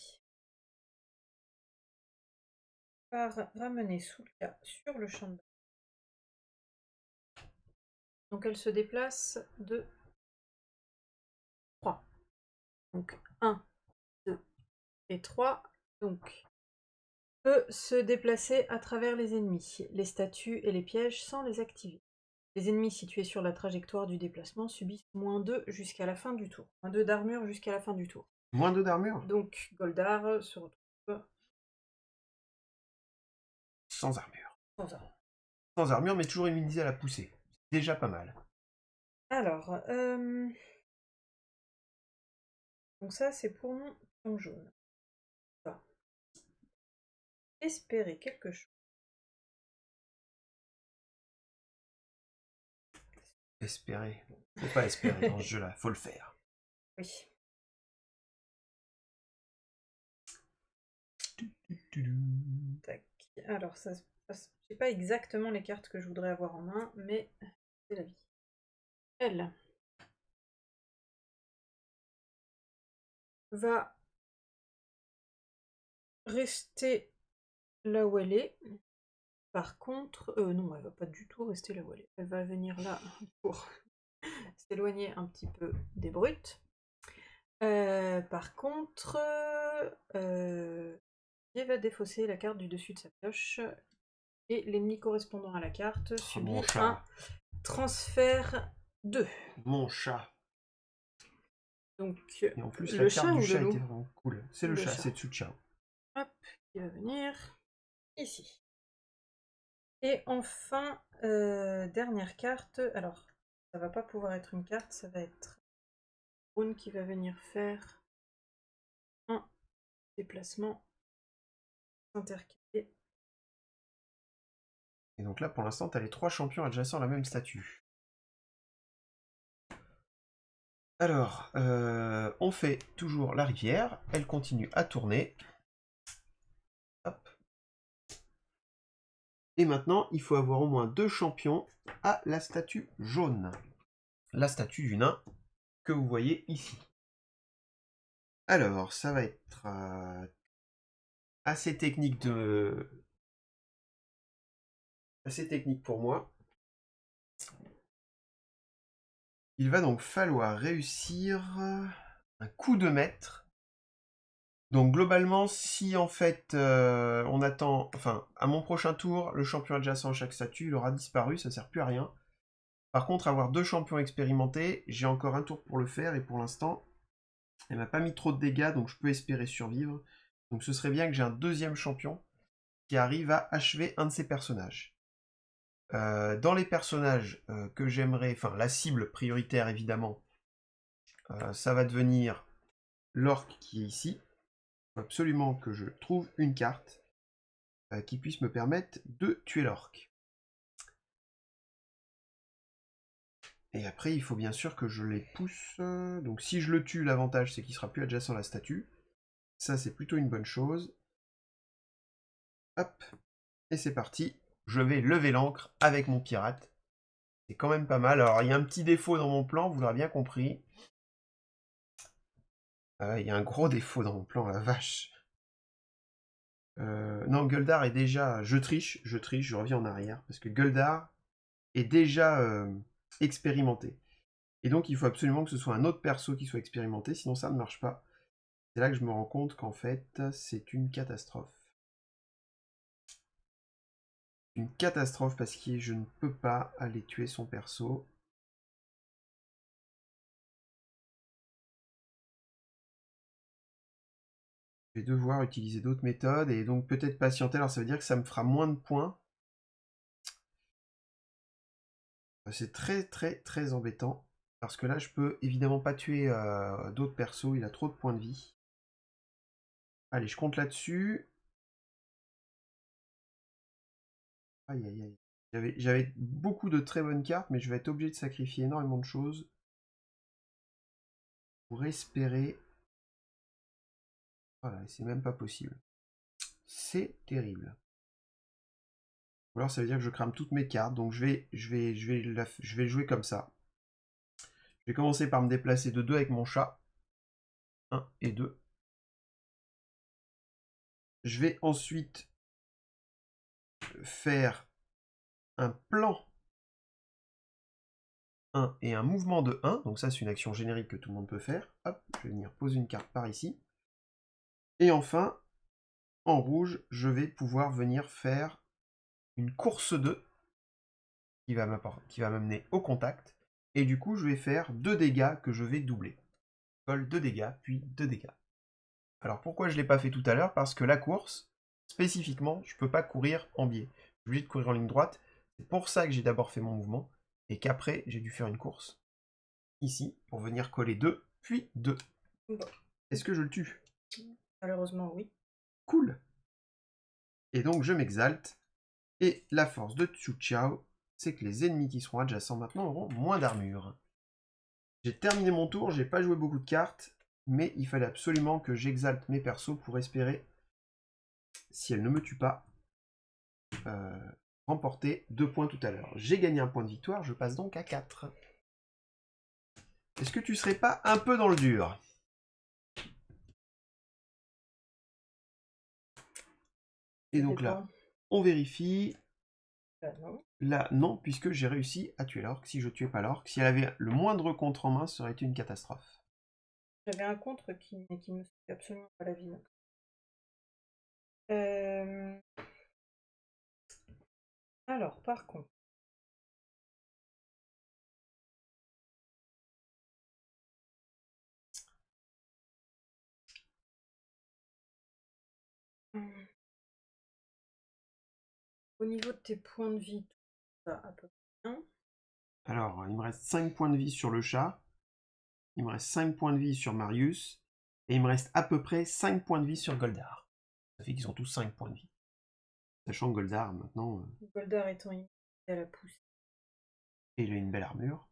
Speaker 2: Soulka sur le champ de bataille. Donc elle se déplace de 3. Donc 1, 2 et 3. Donc peut se déplacer à travers les ennemis, les statues et les pièges sans les activer. Les ennemis situés sur la trajectoire du déplacement subissent -2 jusqu'à la fin du tour. -2 d'armure jusqu'à la fin du tour.
Speaker 1: -2 d'armure?
Speaker 2: Donc Goldar se retrouve
Speaker 1: sans armure.
Speaker 2: Sans armure.
Speaker 1: Sans armure, mais toujours immunisé à la poussée. C'est déjà pas mal.
Speaker 2: Alors, donc ça c'est pour mon pion jaune. On va espérer quelque chose.
Speaker 1: Espérer. Faut pas espérer dans ce jeu-là, faut le faire.
Speaker 2: Oui. Tac. Alors, ça se passe. J'ai pas exactement les cartes que je voudrais avoir en main, mais c'est la vie. Elle va rester là où elle est. Par contre, non, elle va pas du tout rester là où elle est. Elle va venir là pour s'éloigner un petit peu des brutes. Par contre, elle va défausser la carte du dessus de sa pioche et l'ennemi correspondant à la carte subit un transfert 2.
Speaker 1: Mon chat.
Speaker 2: Donc,
Speaker 1: et en plus,
Speaker 2: le
Speaker 1: la
Speaker 2: chat
Speaker 1: carte
Speaker 2: ou
Speaker 1: du
Speaker 2: le
Speaker 1: chat
Speaker 2: loup?
Speaker 1: était vraiment cool. C'est le chat, c'est Tsuchao.
Speaker 2: Hop, il va venir ici. Et enfin, dernière carte. Alors, ça va pas pouvoir être une carte, ça va être Brune qui va venir faire un déplacement intercalé.
Speaker 1: Et donc là, pour l'instant, tu as les 3 champions adjacents à la même statue. Alors, on fait toujours la rivière. Elle continue à tourner. Hop. Et maintenant, il faut avoir au moins 2 champions à la statue jaune. La statue du nain que vous voyez ici. Alors, ça va être assez technique pour moi. Il va donc falloir réussir un coup de maître. Donc globalement, si en fait on attend, enfin à mon prochain tour, le champion adjacent à chaque statut, il aura disparu, ça sert plus à rien. Par contre, avoir 2 champions expérimentés, j'ai encore un tour pour le faire et pour l'instant, elle m'a pas mis trop de dégâts, donc je peux espérer survivre. Donc ce serait bien que j'ai un deuxième champion qui arrive à achever un de ces personnages. Dans les personnages que j'aimerais, enfin la cible prioritaire évidemment, ça va devenir l'orc qui est ici. Il faut absolument que je trouve une carte qui puisse me permettre de tuer l'orc. Et après, il faut bien sûr que je les pousse. Donc si je le tue, l'avantage c'est qu'il sera plus adjacent à la statue. Ça, c'est plutôt une bonne chose. Hop, et c'est parti. Je vais lever l'ancre avec mon pirate. C'est quand même pas mal. Alors, il y a un petit défaut dans mon plan, vous l'aurez bien compris. Il y a un gros défaut dans mon plan, la vache. Non, Guldar est déjà... je triche, je reviens en arrière. Parce que Guldar est déjà expérimenté. Et donc, il faut absolument que ce soit un autre perso qui soit expérimenté, sinon ça ne marche pas. C'est là que je me rends compte qu'en fait, c'est une catastrophe. Une catastrophe parce que je ne peux pas aller tuer son perso. Je vais devoir utiliser d'autres méthodes et donc peut-être patienter. Alors ça veut dire que ça me fera moins de points. C'est très très très embêtant. Parce que là je peux évidemment pas tuer d'autres persos. Il a trop de points de vie. Allez, je compte là-dessus. Aïe aïe aïe. J'avais beaucoup de très bonnes cartes, mais je vais être obligé de sacrifier énormément de choses pour espérer. Voilà, c'est même pas possible. C'est terrible. Ou alors ça veut dire que je crame toutes mes cartes, donc je vais jouer comme ça. Je vais commencer par me déplacer de 2 avec mon chat. 1 et 2. Je vais ensuite faire un plan 1 et un mouvement de 1. Donc ça, c'est une action générique que tout le monde peut faire. Hop, je vais venir poser une carte par ici. Et enfin, en rouge, je vais pouvoir venir faire une course 2 qui va m'amener au contact. Et du coup, je vais faire 2 dégâts que je vais doubler. Colle 2 dégâts, puis 2 dégâts. Alors pourquoi je ne l'ai pas fait tout à l'heure? Parce que la course, spécifiquement, je ne peux pas courir en biais. Je suis obligé de courir en ligne droite. C'est pour ça que j'ai d'abord fait mon mouvement. Et qu'après, j'ai dû faire une course. Ici, pour venir coller 2, puis 2.
Speaker 2: Bon.
Speaker 1: Est-ce que je le tue?
Speaker 2: Malheureusement, oui.
Speaker 1: Cool. Et donc, je m'exalte. Et la force de Tsu Chao, c'est que les ennemis qui seront adjacents maintenant auront moins d'armure. J'ai terminé mon tour, j'ai pas joué beaucoup de cartes, mais il fallait absolument que j'exalte mes persos pour espérer, si elles ne me tuent pas, remporter 2 points tout à l'heure. J'ai gagné un point de victoire, je passe donc à 4. Est-ce que tu serais pas un peu dans le dur? Et donc là, on vérifie.
Speaker 2: Non.
Speaker 1: Là, non, puisque j'ai réussi à tuer l'orque. Si je tuais pas l'orque, si elle avait le moindre contre en main, ça aurait été une catastrophe.
Speaker 2: J'avais un contre qui me sauvait absolument pas la vie. Alors, par contre. Au niveau de tes points de vie, tout va à peu près bien.
Speaker 1: Alors, il me reste 5 points de vie sur le chat. Il me reste 5 points de vie sur Marius. Et il me reste à peu près 5 points de vie sur Goldar. Ça fait qu'ils ont tous 5 points de vie. Sachant que Goldar, maintenant,
Speaker 2: Goldar étant immunité à la pousse.
Speaker 1: il a une belle armure.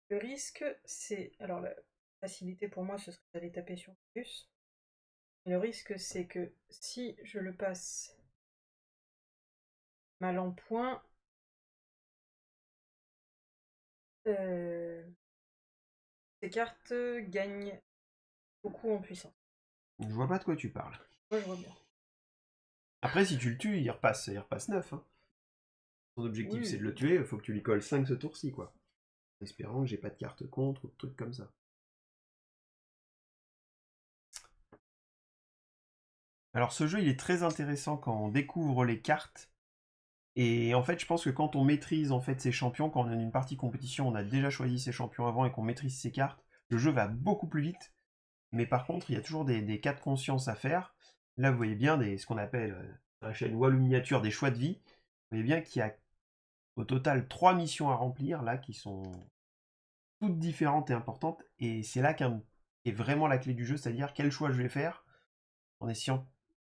Speaker 2: Le risque, c'est... Alors, la facilité pour moi, ce serait d'aller taper sur Marius. Le risque, c'est que si je le passe mal en point, ces cartes gagnent beaucoup en puissance.
Speaker 1: Je vois pas de quoi tu parles.
Speaker 2: Moi, je vois bien.
Speaker 1: Après, si tu le tues, il repasse 9. Hein. Son objectif, c'est de le tuer, il faut que tu lui colles 5 ce tour-ci, quoi. En espérant que j'ai pas de carte contre ou de trucs comme ça. Alors ce jeu, il est très intéressant quand on découvre les cartes. Et en fait, je pense que quand on maîtrise en fait ses champions, quand on a une partie compétition, on a déjà choisi ses champions avant et qu'on maîtrise ses cartes, le jeu va beaucoup plus vite. Mais par contre, il y a toujours des cas de conscience à faire. Là, vous voyez bien ce qu'on appelle dans la chaîne Walou Miniature des choix de vie. Vous voyez bien qu'il y a au total 3 missions à remplir là qui sont toutes différentes et importantes. Et c'est là qu'est vraiment la clé du jeu, c'est-à-dire quel choix je vais faire en essayant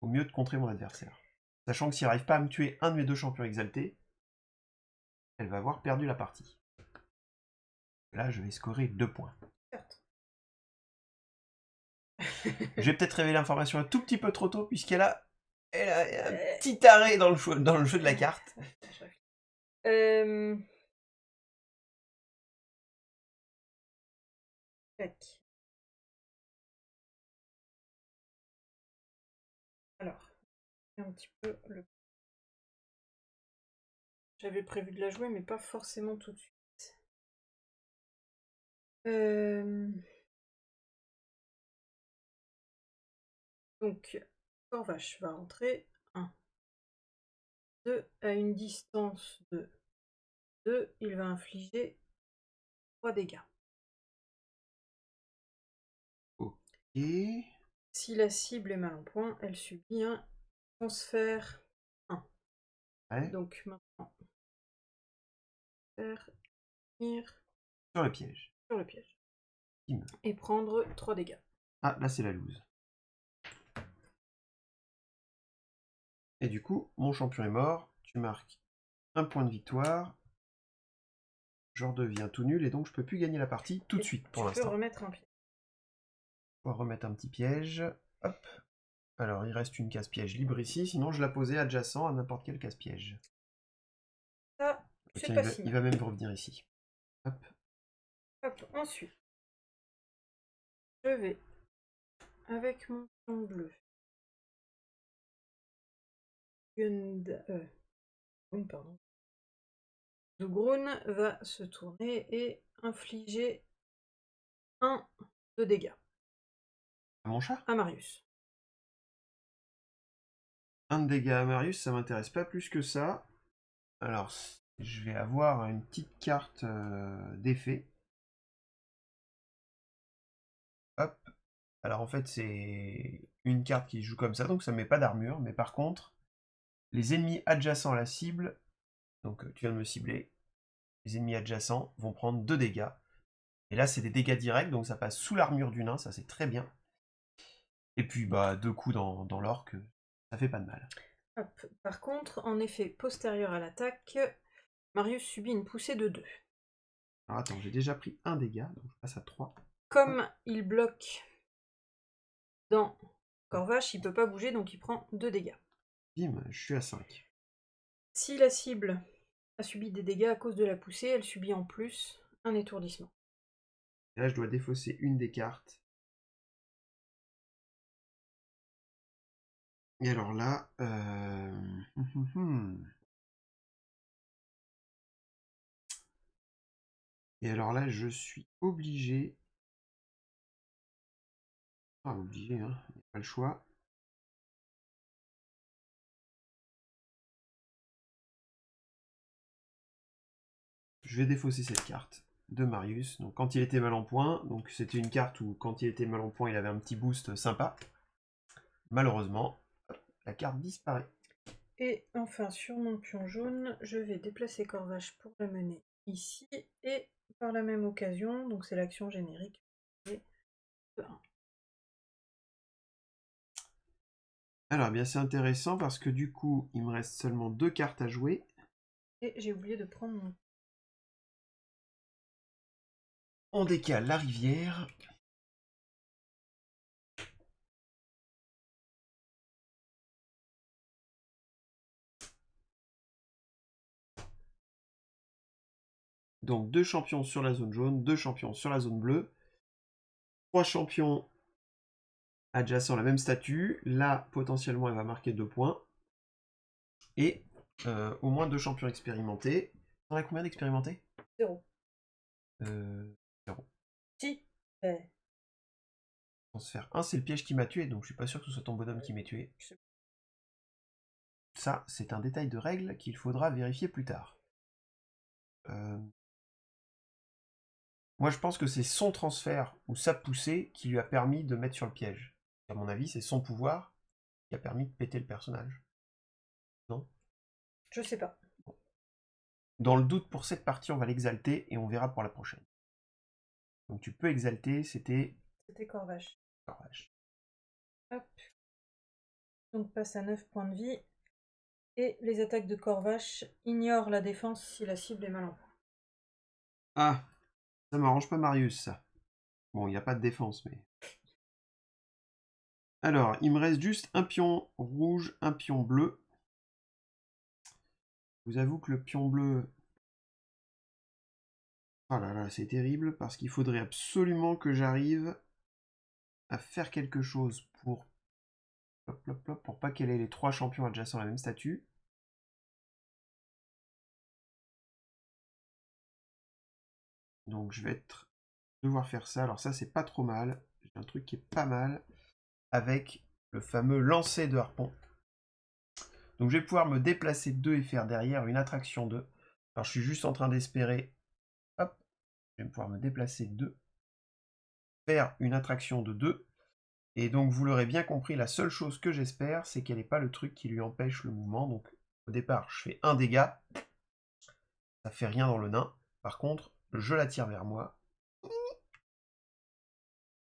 Speaker 1: au mieux de contrer mon adversaire. Sachant que s'il n'arrive pas à me tuer un de mes 2 champions exaltés, elle va avoir perdu la partie. Là, je vais scorer 2 points. Je vais peut-être révéler l'information un tout petit peu trop tôt, puisqu'elle a un petit arrêt dans le jeu de la carte.
Speaker 2: Tac. Alors, un petit peu le... J'avais prévu de la jouer, mais pas forcément tout de suite. Donc, Corvache va rentrer 1, 2, à une distance de 2, il va infliger 3 dégâts.
Speaker 1: Ok.
Speaker 2: Si la cible est mal en point, elle subit un transfert 1.
Speaker 1: Ouais.
Speaker 2: Donc maintenant, faire venir
Speaker 1: Sur le piège.
Speaker 2: sur le piège. Et prendre 3 dégâts.
Speaker 1: Ah, là c'est la loose. Et du coup, mon champion est mort. Tu marques un point de victoire. Je redeviens tout nul et donc je peux plus gagner la partie tout de suite pour l'instant.
Speaker 2: Tu peux remettre un piège.
Speaker 1: On va remettre un petit piège. Hop. Alors, il reste une casse-piège libre ici, sinon je la posais adjacent à n'importe quel casse-piège.
Speaker 2: Ça, c'est
Speaker 1: Tiens,
Speaker 2: pas si
Speaker 1: il va même revenir ici. Hop.
Speaker 2: Hop, ensuite, je vais, avec mon pion bleu, pardon. Zugrun va se tourner et infliger 1 de dégâts.
Speaker 1: À mon chat?
Speaker 2: À Marius.
Speaker 1: 1 de dégâts à Marius, ça m'intéresse pas plus que ça. Alors, je vais avoir une petite carte d'effet. Hop. Alors en fait, c'est une carte qui joue comme ça, donc ça ne met pas d'armure. Mais par contre, les ennemis adjacents à la cible, donc tu viens de me cibler, les ennemis adjacents vont prendre 2 dégâts. Et là, c'est des dégâts directs, donc ça passe sous l'armure du nain, ça c'est très bien. Et puis, bah, 2 coups dans l'orque, ça fait pas de mal.
Speaker 2: Hop. Par contre, en effet postérieur à l'attaque, Marius subit une poussée de 2.
Speaker 1: Alors attends, j'ai déjà pris 1 dégât, donc je passe à 3.
Speaker 2: Comme il bloque dans Corvache, il peut pas bouger, donc il prend 2 dégâts.
Speaker 1: Bim, je suis à 5.
Speaker 2: Si la cible a subi des dégâts à cause de la poussée, elle subit en plus un étourdissement.
Speaker 1: Et là, je dois défausser une des cartes. Et alors là... Et alors là, je suis obligé... Ah, obligé, hein, pas le choix. Je vais défausser cette carte de Marius. Donc quand il était mal en point, donc c'était une carte où quand il était mal en point, il avait un petit boost sympa. Malheureusement, la carte disparaît.
Speaker 2: Et enfin, sur mon pion jaune, je vais déplacer Corvache pour le mener ici. Et par la même occasion, donc c'est l'action générique.
Speaker 1: Alors, bien c'est intéressant parce que du coup, il me reste seulement 2 cartes à jouer.
Speaker 2: Et j'ai oublié de prendre mon...
Speaker 1: On décale la rivière. Donc 2 champions sur la zone jaune, 2 champions sur la zone bleue. 3 champions adjacents à la même statue. Là, potentiellement, elle va marquer 2 points. Et au moins 2 champions expérimentés. T'en as combien d'expérimentés?
Speaker 2: 0.
Speaker 1: 0.
Speaker 2: Si.
Speaker 1: Transfert 1, c'est le piège qui m'a tué, donc je suis pas sûr que ce soit ton bonhomme qui m'ait tué. Ça, c'est un détail de règle qu'il faudra vérifier plus tard. Moi, je pense que c'est son transfert ou sa poussée qui lui a permis de mettre sur le piège. À mon avis, c'est son pouvoir qui a permis de péter le personnage. Non?
Speaker 2: Je sais pas.
Speaker 1: Dans le doute, pour cette partie, on va l'exalter et on verra pour la prochaine. Donc tu peux exalter, c'était...
Speaker 2: C'était Corvache.
Speaker 1: Corvache.
Speaker 2: Hop. Donc passe à 9 points de vie. Et les attaques de Corvache ignorent la défense si la cible est mal en point.
Speaker 1: Ah, ça m'arrange pas Marius, ça. Bon, il n'y a pas de défense, mais... Alors, il me reste juste un pion rouge, un pion bleu. Je vous avoue que le pion bleu... Oh là là, c'est terrible, parce qu'il faudrait absolument que j'arrive à faire quelque chose pour... pour pas qu'elle ait les 3 champions adjacents à la même statue. Donc je vais devoir faire ça. Alors ça, c'est pas trop mal. J'ai un truc qui est pas mal avec le fameux lancer de harpon. Donc je vais pouvoir me déplacer 2 et faire derrière une attraction 2. Alors je suis juste en train d'espérer. Hop, je vais pouvoir me déplacer 2. Faire une attraction de 2. Et donc vous l'aurez bien compris, la seule chose que j'espère, c'est qu'elle n'ait pas le truc qui lui empêche le mouvement. Donc au départ, je fais un dégât. Ça fait rien dans le nain. Par contre, je la tire vers moi.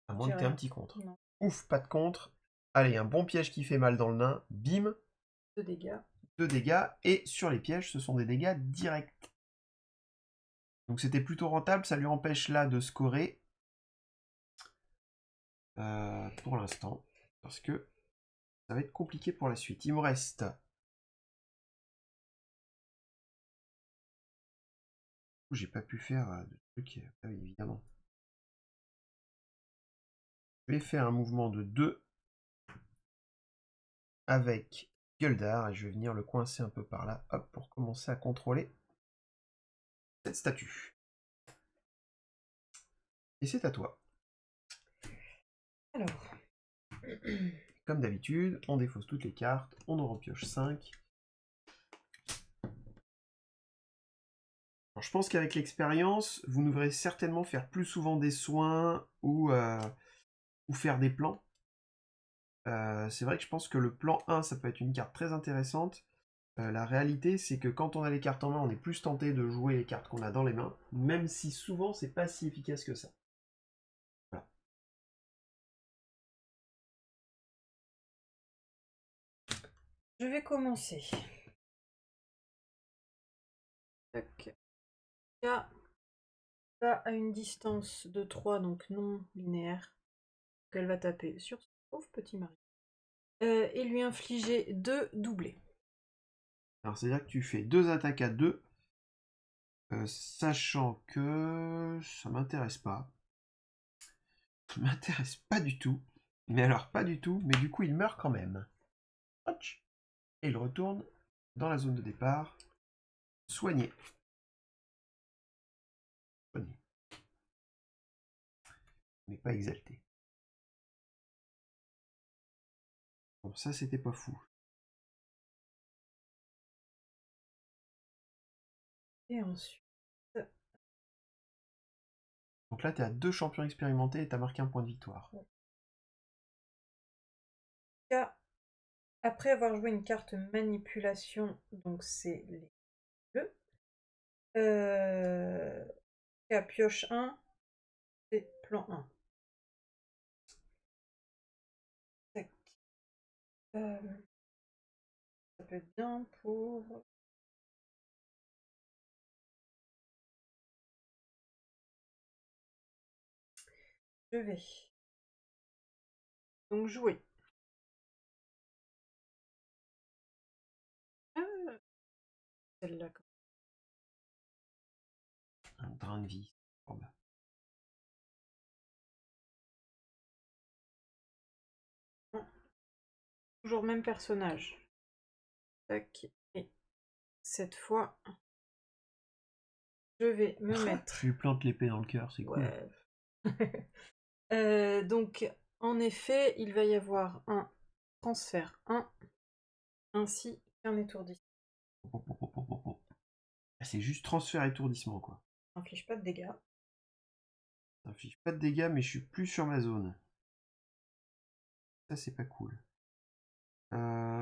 Speaker 1: À moins que tu aies un petit contre.
Speaker 2: Non.
Speaker 1: Ouf, pas de contre. Allez, un bon piège qui fait mal dans le nain. Bim.
Speaker 2: 2 dégâts.
Speaker 1: 2 dégâts. Et sur les pièges, ce sont des dégâts directs. Donc c'était plutôt rentable. Ça lui empêche là de scorer. Pour l'instant. Parce que ça va être compliqué pour la suite. Il me reste... J'ai pas pu faire de truc. Ah oui, évidemment. Je vais faire un mouvement de 2 avec Gueldar et je vais venir le coincer un peu par là, hop, pour commencer à contrôler cette statue. Et c'est à toi.
Speaker 2: Alors.
Speaker 1: Comme d'habitude, on défausse toutes les cartes, on en repioche 5. Alors, je pense qu'avec l'expérience, vous nous verrez certainement faire plus souvent des soins ou faire des plans. C'est vrai que je pense que le plan 1, ça peut être une carte très intéressante. La réalité, c'est que quand on a les cartes en main, on est plus tenté de jouer les cartes qu'on a dans les mains, même si souvent, c'est pas si efficace que ça. Voilà.
Speaker 2: Je vais commencer. Tac. Là, ça à une distance de 3, donc non linéaire. Donc elle va taper sur ce pauvre petit mari. Et lui infliger 2 doublés.
Speaker 1: Alors, c'est-à-dire que tu fais 2 attaques à 2, sachant que ça m'intéresse pas. Ça m'intéresse pas du tout. Mais alors, pas du tout, mais du coup, il meurt quand même. Et il retourne dans la zone de départ. Soigné. Soigné. Mais pas exalté. Bon, ça, c'était pas fou.
Speaker 2: Et ensuite...
Speaker 1: Donc là, tu es à 2 champions expérimentés et tu as marqué un point de victoire.
Speaker 2: Après avoir joué une carte manipulation, donc c'est les bleus, à pioche 1, c'est plan 1. Tac. Ça peut être bien pour... Je vais donc jouer. Celle-là.
Speaker 1: Un drain de vie. Oh bah.
Speaker 2: Toujours même personnage. Tac. Et cette fois, je vais me mettre...
Speaker 1: Tu lui plantes l'épée dans le cœur, c'est cool.
Speaker 2: Ouais. Donc, en effet, il va y avoir un transfert 1, ainsi qu'un étourdissement.
Speaker 1: C'est juste transfert étourdissement, quoi.
Speaker 2: Ça n'inflige pas de dégâts.
Speaker 1: Ça n'inflige pas de dégâts, mais je suis plus sur ma zone. Ça, c'est pas cool.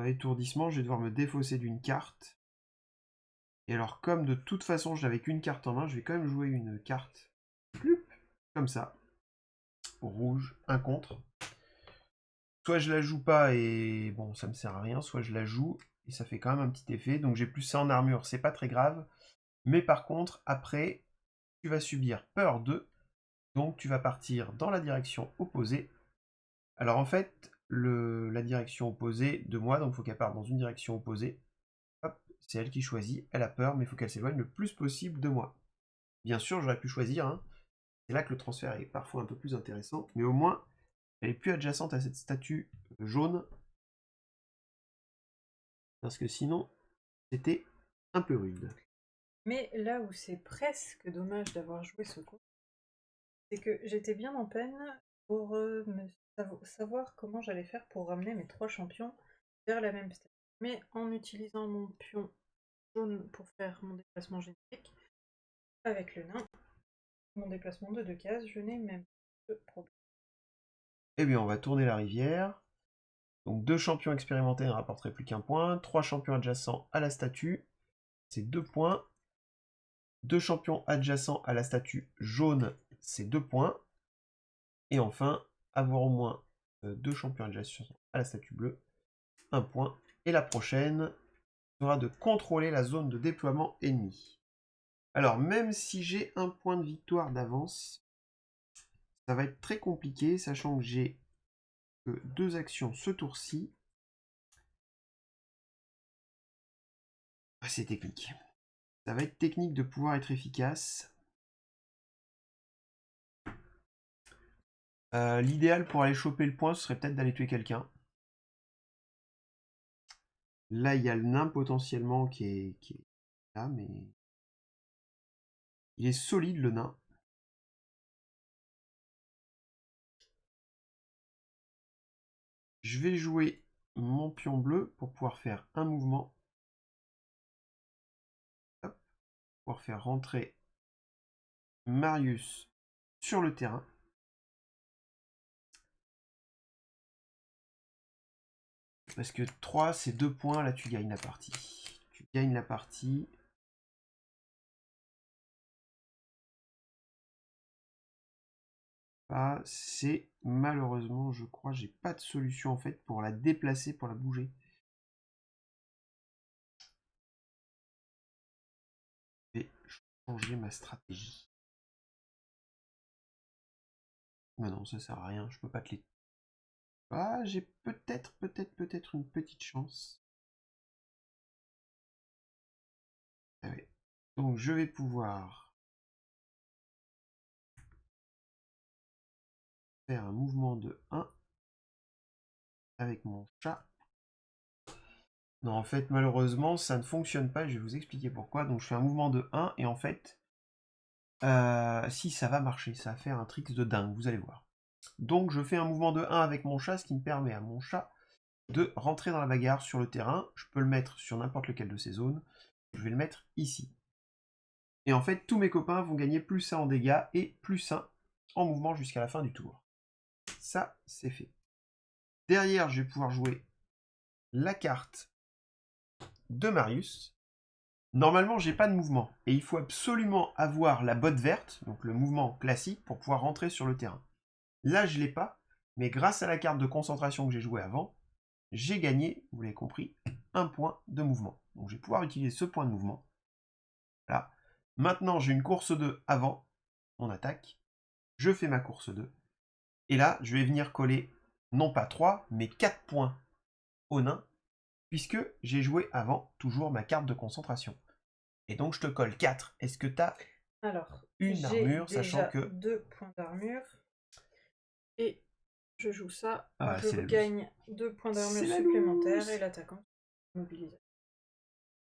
Speaker 1: Étourdissement, je vais devoir me défausser d'une carte. Et alors, comme de toute façon, je n'avais qu'une carte en main, je vais quand même jouer une carte. Comme ça. Rouge, un contre. Soit je la joue pas et bon, ça me sert à rien, soit je la joue et ça fait quand même un petit effet. Donc j'ai plus ça en armure, c'est pas très grave. Mais par contre, après, tu vas subir peur 2. Donc tu vas partir dans la direction opposée. Alors en fait, la direction opposée de moi, donc il faut qu'elle parte dans une direction opposée. Hop, c'est elle qui choisit, elle a peur, mais il faut qu'elle s'éloigne le plus possible de moi. Bien sûr, j'aurais pu choisir, hein. C'est là que le transfert est parfois un peu plus intéressant, mais au moins, elle est plus adjacente à cette statue jaune. Parce que sinon, c'était un peu rude.
Speaker 2: Mais là où c'est presque dommage d'avoir joué ce coup, c'est que j'étais bien en peine pour savoir comment j'allais faire pour ramener mes 3 champions vers la même station. Mais en utilisant mon pion jaune pour faire mon déplacement générique, avec le nain, mon déplacement de 2 cases, je n'ai même pas de problème.
Speaker 1: Eh bien, on va tourner la rivière. Donc 2 champions expérimentés ne rapporteraient plus qu'un point. 3 champions adjacents à la statue, c'est 2 points. 2 champions adjacents à la statue jaune, c'est 2 points. Et enfin, avoir au moins 2 champions adjacents à la statue bleue, 1 point. Et la prochaine sera de contrôler la zone de déploiement ennemi. Alors, même si j'ai un point de victoire d'avance, ça va être très compliqué, sachant que j'ai que 2 actions ce tour-ci. Ah, c'est technique. Ça va être technique de pouvoir être efficace. L'idéal pour aller choper le point, ce serait peut-être d'aller tuer quelqu'un. Là, il y a le nain potentiellement qui est là, mais... Il est solide, le nain. Je vais jouer mon pion bleu pour pouvoir faire un mouvement. Hop. Pour pouvoir faire rentrer Marius sur le terrain. Parce que 3, c'est 2 points, là tu gagnes la partie. Tu gagnes la partie. Ah, c'est malheureusement, je crois, j'ai pas de solution en fait pour la déplacer, pour la bouger. Je vais changer ma stratégie. Mais non, ça sert à rien, je peux pas te les... Ah, j'ai peut-être une petite chance. Ah ouais. Donc je vais pouvoir faire un mouvement de 1 avec mon chat. Non, en fait, malheureusement, ça ne fonctionne pas. Je vais vous expliquer pourquoi. Donc je fais un mouvement de 1 et en fait, si ça va marcher, ça va faire un trick de dingue, vous allez voir. Donc je fais un mouvement de 1 avec mon chat, ce qui me permet à mon chat de rentrer dans la bagarre sur le terrain. Je peux le mettre sur n'importe lequel de ces zones. Je vais le mettre ici. Et en fait, tous mes copains vont gagner plus 1 en dégâts et plus 1 en mouvement jusqu'à la fin du tour. Ça, c'est fait. Derrière, je vais pouvoir jouer la carte de Marius. Normalement, j'ai pas de mouvement. Et il faut absolument avoir la botte verte, donc le mouvement classique, pour pouvoir rentrer sur le terrain. Là, je l'ai pas, mais grâce à la carte de concentration que j'ai jouée avant, j'ai gagné, vous l'avez compris, un point de mouvement. Donc je vais pouvoir utiliser ce point de mouvement. Là. Maintenant, j'ai une course 2 avant mon attaque. Je fais ma course 2. Et là, je vais venir coller non pas 3, mais 4 points au nain, puisque j'ai joué avant toujours ma carte de concentration. Et donc je te colle 4. Est-ce que tu as une armure, sachant que...
Speaker 2: 2 points d'armure. Et je joue ça.
Speaker 1: Ah,
Speaker 2: je gagne 2 points d'armure supplémentaires et l'attaquant mobilisé.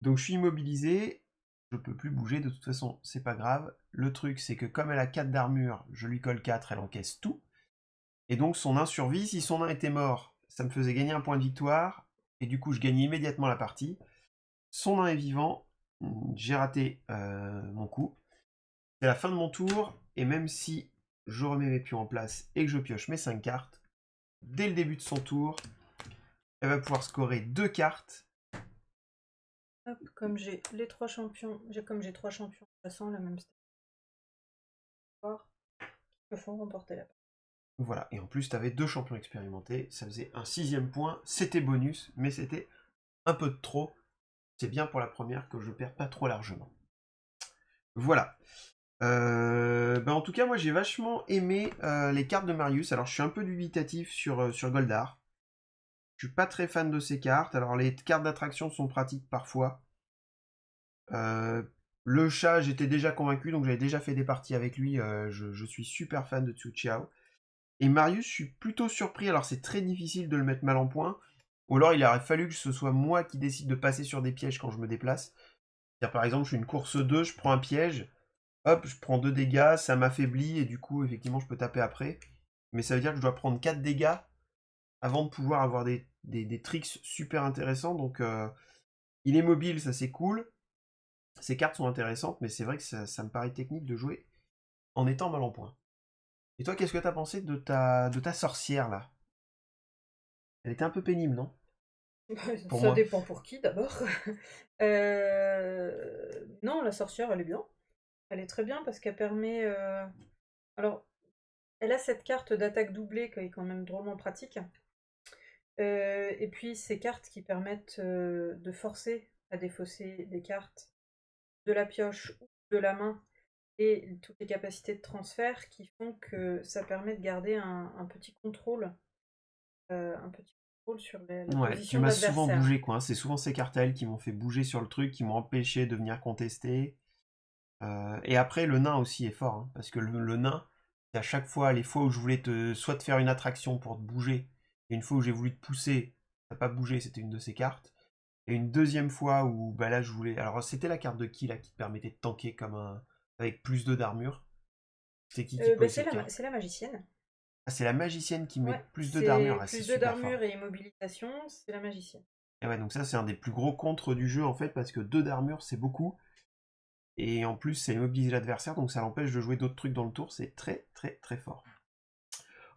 Speaker 1: Donc je suis immobilisé, je peux plus bouger, de toute façon, c'est pas grave. Le truc, c'est que comme elle a 4 d'armure, je lui colle 4, elle encaisse tout. Et donc son 1 survit, si son 1 était mort, ça me faisait gagner un point de victoire, et du coup je gagnais immédiatement la partie. Son 1 est vivant, j'ai raté mon coup. C'est la fin de mon tour, et même si je remets mes pions en place et que je pioche mes 5 cartes, dès le début de son tour, elle va pouvoir scorer 2 cartes.
Speaker 2: Hop, comme j'ai les 3 champions, comme j'ai 3 champions passant la même score, me font remporter la partie.
Speaker 1: Voilà, et en plus tu avais 2 champions expérimentés, ça faisait un 6ème point, c'était bonus, mais c'était un peu de trop. C'est bien pour la première que je perds pas trop largement. Voilà. En tout cas, moi j'ai vachement aimé les cartes de Marius. Alors je suis un peu dubitatif sur Goldar. Je suis pas très fan de ces cartes. Alors les cartes d'attraction sont pratiques parfois. Le chat, j'étais déjà convaincu, donc j'avais déjà fait des parties avec lui. Je suis super fan de Tsu Chiao. Et Marius, je suis plutôt surpris. Alors c'est très difficile de le mettre mal en point. Ou alors il aurait fallu que ce soit moi qui décide de passer sur des pièges quand je me déplace. C'est-à-dire, par exemple, je fais une course 2, je prends un piège. Hop, je prends 2 dégâts, ça m'affaiblit, et du coup, effectivement, je peux taper après. Mais ça veut dire que je dois prendre 4 dégâts avant de pouvoir avoir des tricks super intéressants. Donc, il est mobile, ça c'est cool. Ces cartes sont intéressantes, mais c'est vrai que ça me paraît technique de jouer en étant mal en point. Et toi, qu'est-ce que t'as pensé de ta sorcière, là? Elle était un peu pénible, non? Pour
Speaker 2: Ça
Speaker 1: moi.
Speaker 2: dépend pour qui d'abord. Non, la sorcière, elle est bien. Elle est très bien parce qu'elle permet. Alors, elle a cette carte d'attaque doublée qui est quand même drôlement pratique. Et puis ces cartes qui permettent de forcer à défausser des cartes de la pioche ou de la main et toutes les capacités de transfert qui font que ça permet de garder un petit contrôle sur la
Speaker 1: Ouais, tu
Speaker 2: position de
Speaker 1: m'as souvent
Speaker 2: l'adversaire.
Speaker 1: bougé, quoi. Hein. C'est souvent ces cartes à elle qui m'ont fait bouger sur le truc, qui m'ont empêché de venir contester. Et après, le nain aussi est fort, hein, parce que le nain, c'est à chaque fois, les fois où je voulais soit te faire une attraction pour te bouger, et une fois où j'ai voulu te pousser, t'as pas bougé, c'était une de ces cartes. Et une deuxième fois où, bah là, je voulais... Alors, c'était la carte de qui, là, qui te permettait de tanker comme un... avec plus 2 d'armure? C'est qui peut cette carte?
Speaker 2: C'est la magicienne.
Speaker 1: Ah, c'est la magicienne qui met
Speaker 2: Ouais,
Speaker 1: plus 2 d'armure,
Speaker 2: c'est
Speaker 1: ah, c'est
Speaker 2: plus de
Speaker 1: super fort.
Speaker 2: d'armure et immobilisation, c'est la magicienne.
Speaker 1: Et ouais, donc ça, c'est un des plus gros contres du jeu, en fait, parce que 2 d'armure, c'est beaucoup. Et en plus, ça immobilise l'adversaire, donc ça l'empêche de jouer d'autres trucs dans le tour. C'est très, très, très fort.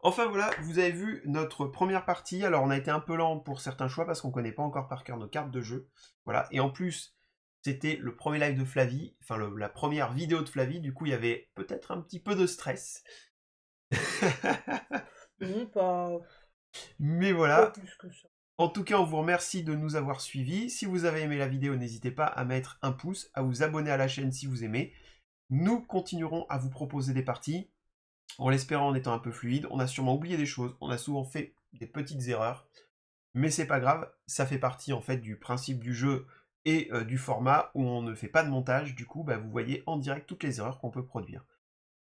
Speaker 1: Enfin voilà, vous avez vu notre première partie. Alors on a été un peu lent pour certains choix parce qu'on connaît pas encore par cœur nos cartes de jeu. Voilà, et en plus, c'était le premier live de Flavie, enfin la première vidéo de Flavie, du coup il y avait peut-être un petit peu de stress.
Speaker 2: Non, pas
Speaker 1: Mais voilà.
Speaker 2: plus que ça.
Speaker 1: En tout cas, on vous remercie de nous avoir suivis. Si vous avez aimé la vidéo, n'hésitez pas à mettre un pouce, à vous abonner à la chaîne si vous aimez. Nous continuerons à vous proposer des parties, en l'espérant en étant un peu fluide. On a sûrement oublié des choses, on a souvent fait des petites erreurs, mais c'est pas grave, ça fait partie en fait du principe du jeu et du format où on ne fait pas de montage, du coup bah, vous voyez en direct toutes les erreurs qu'on peut produire.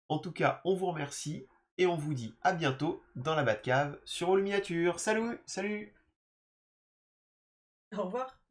Speaker 1: En tout cas, on vous remercie et on vous dit à bientôt dans la Batcave sur All Miniature. Salut, salut!
Speaker 2: Au revoir.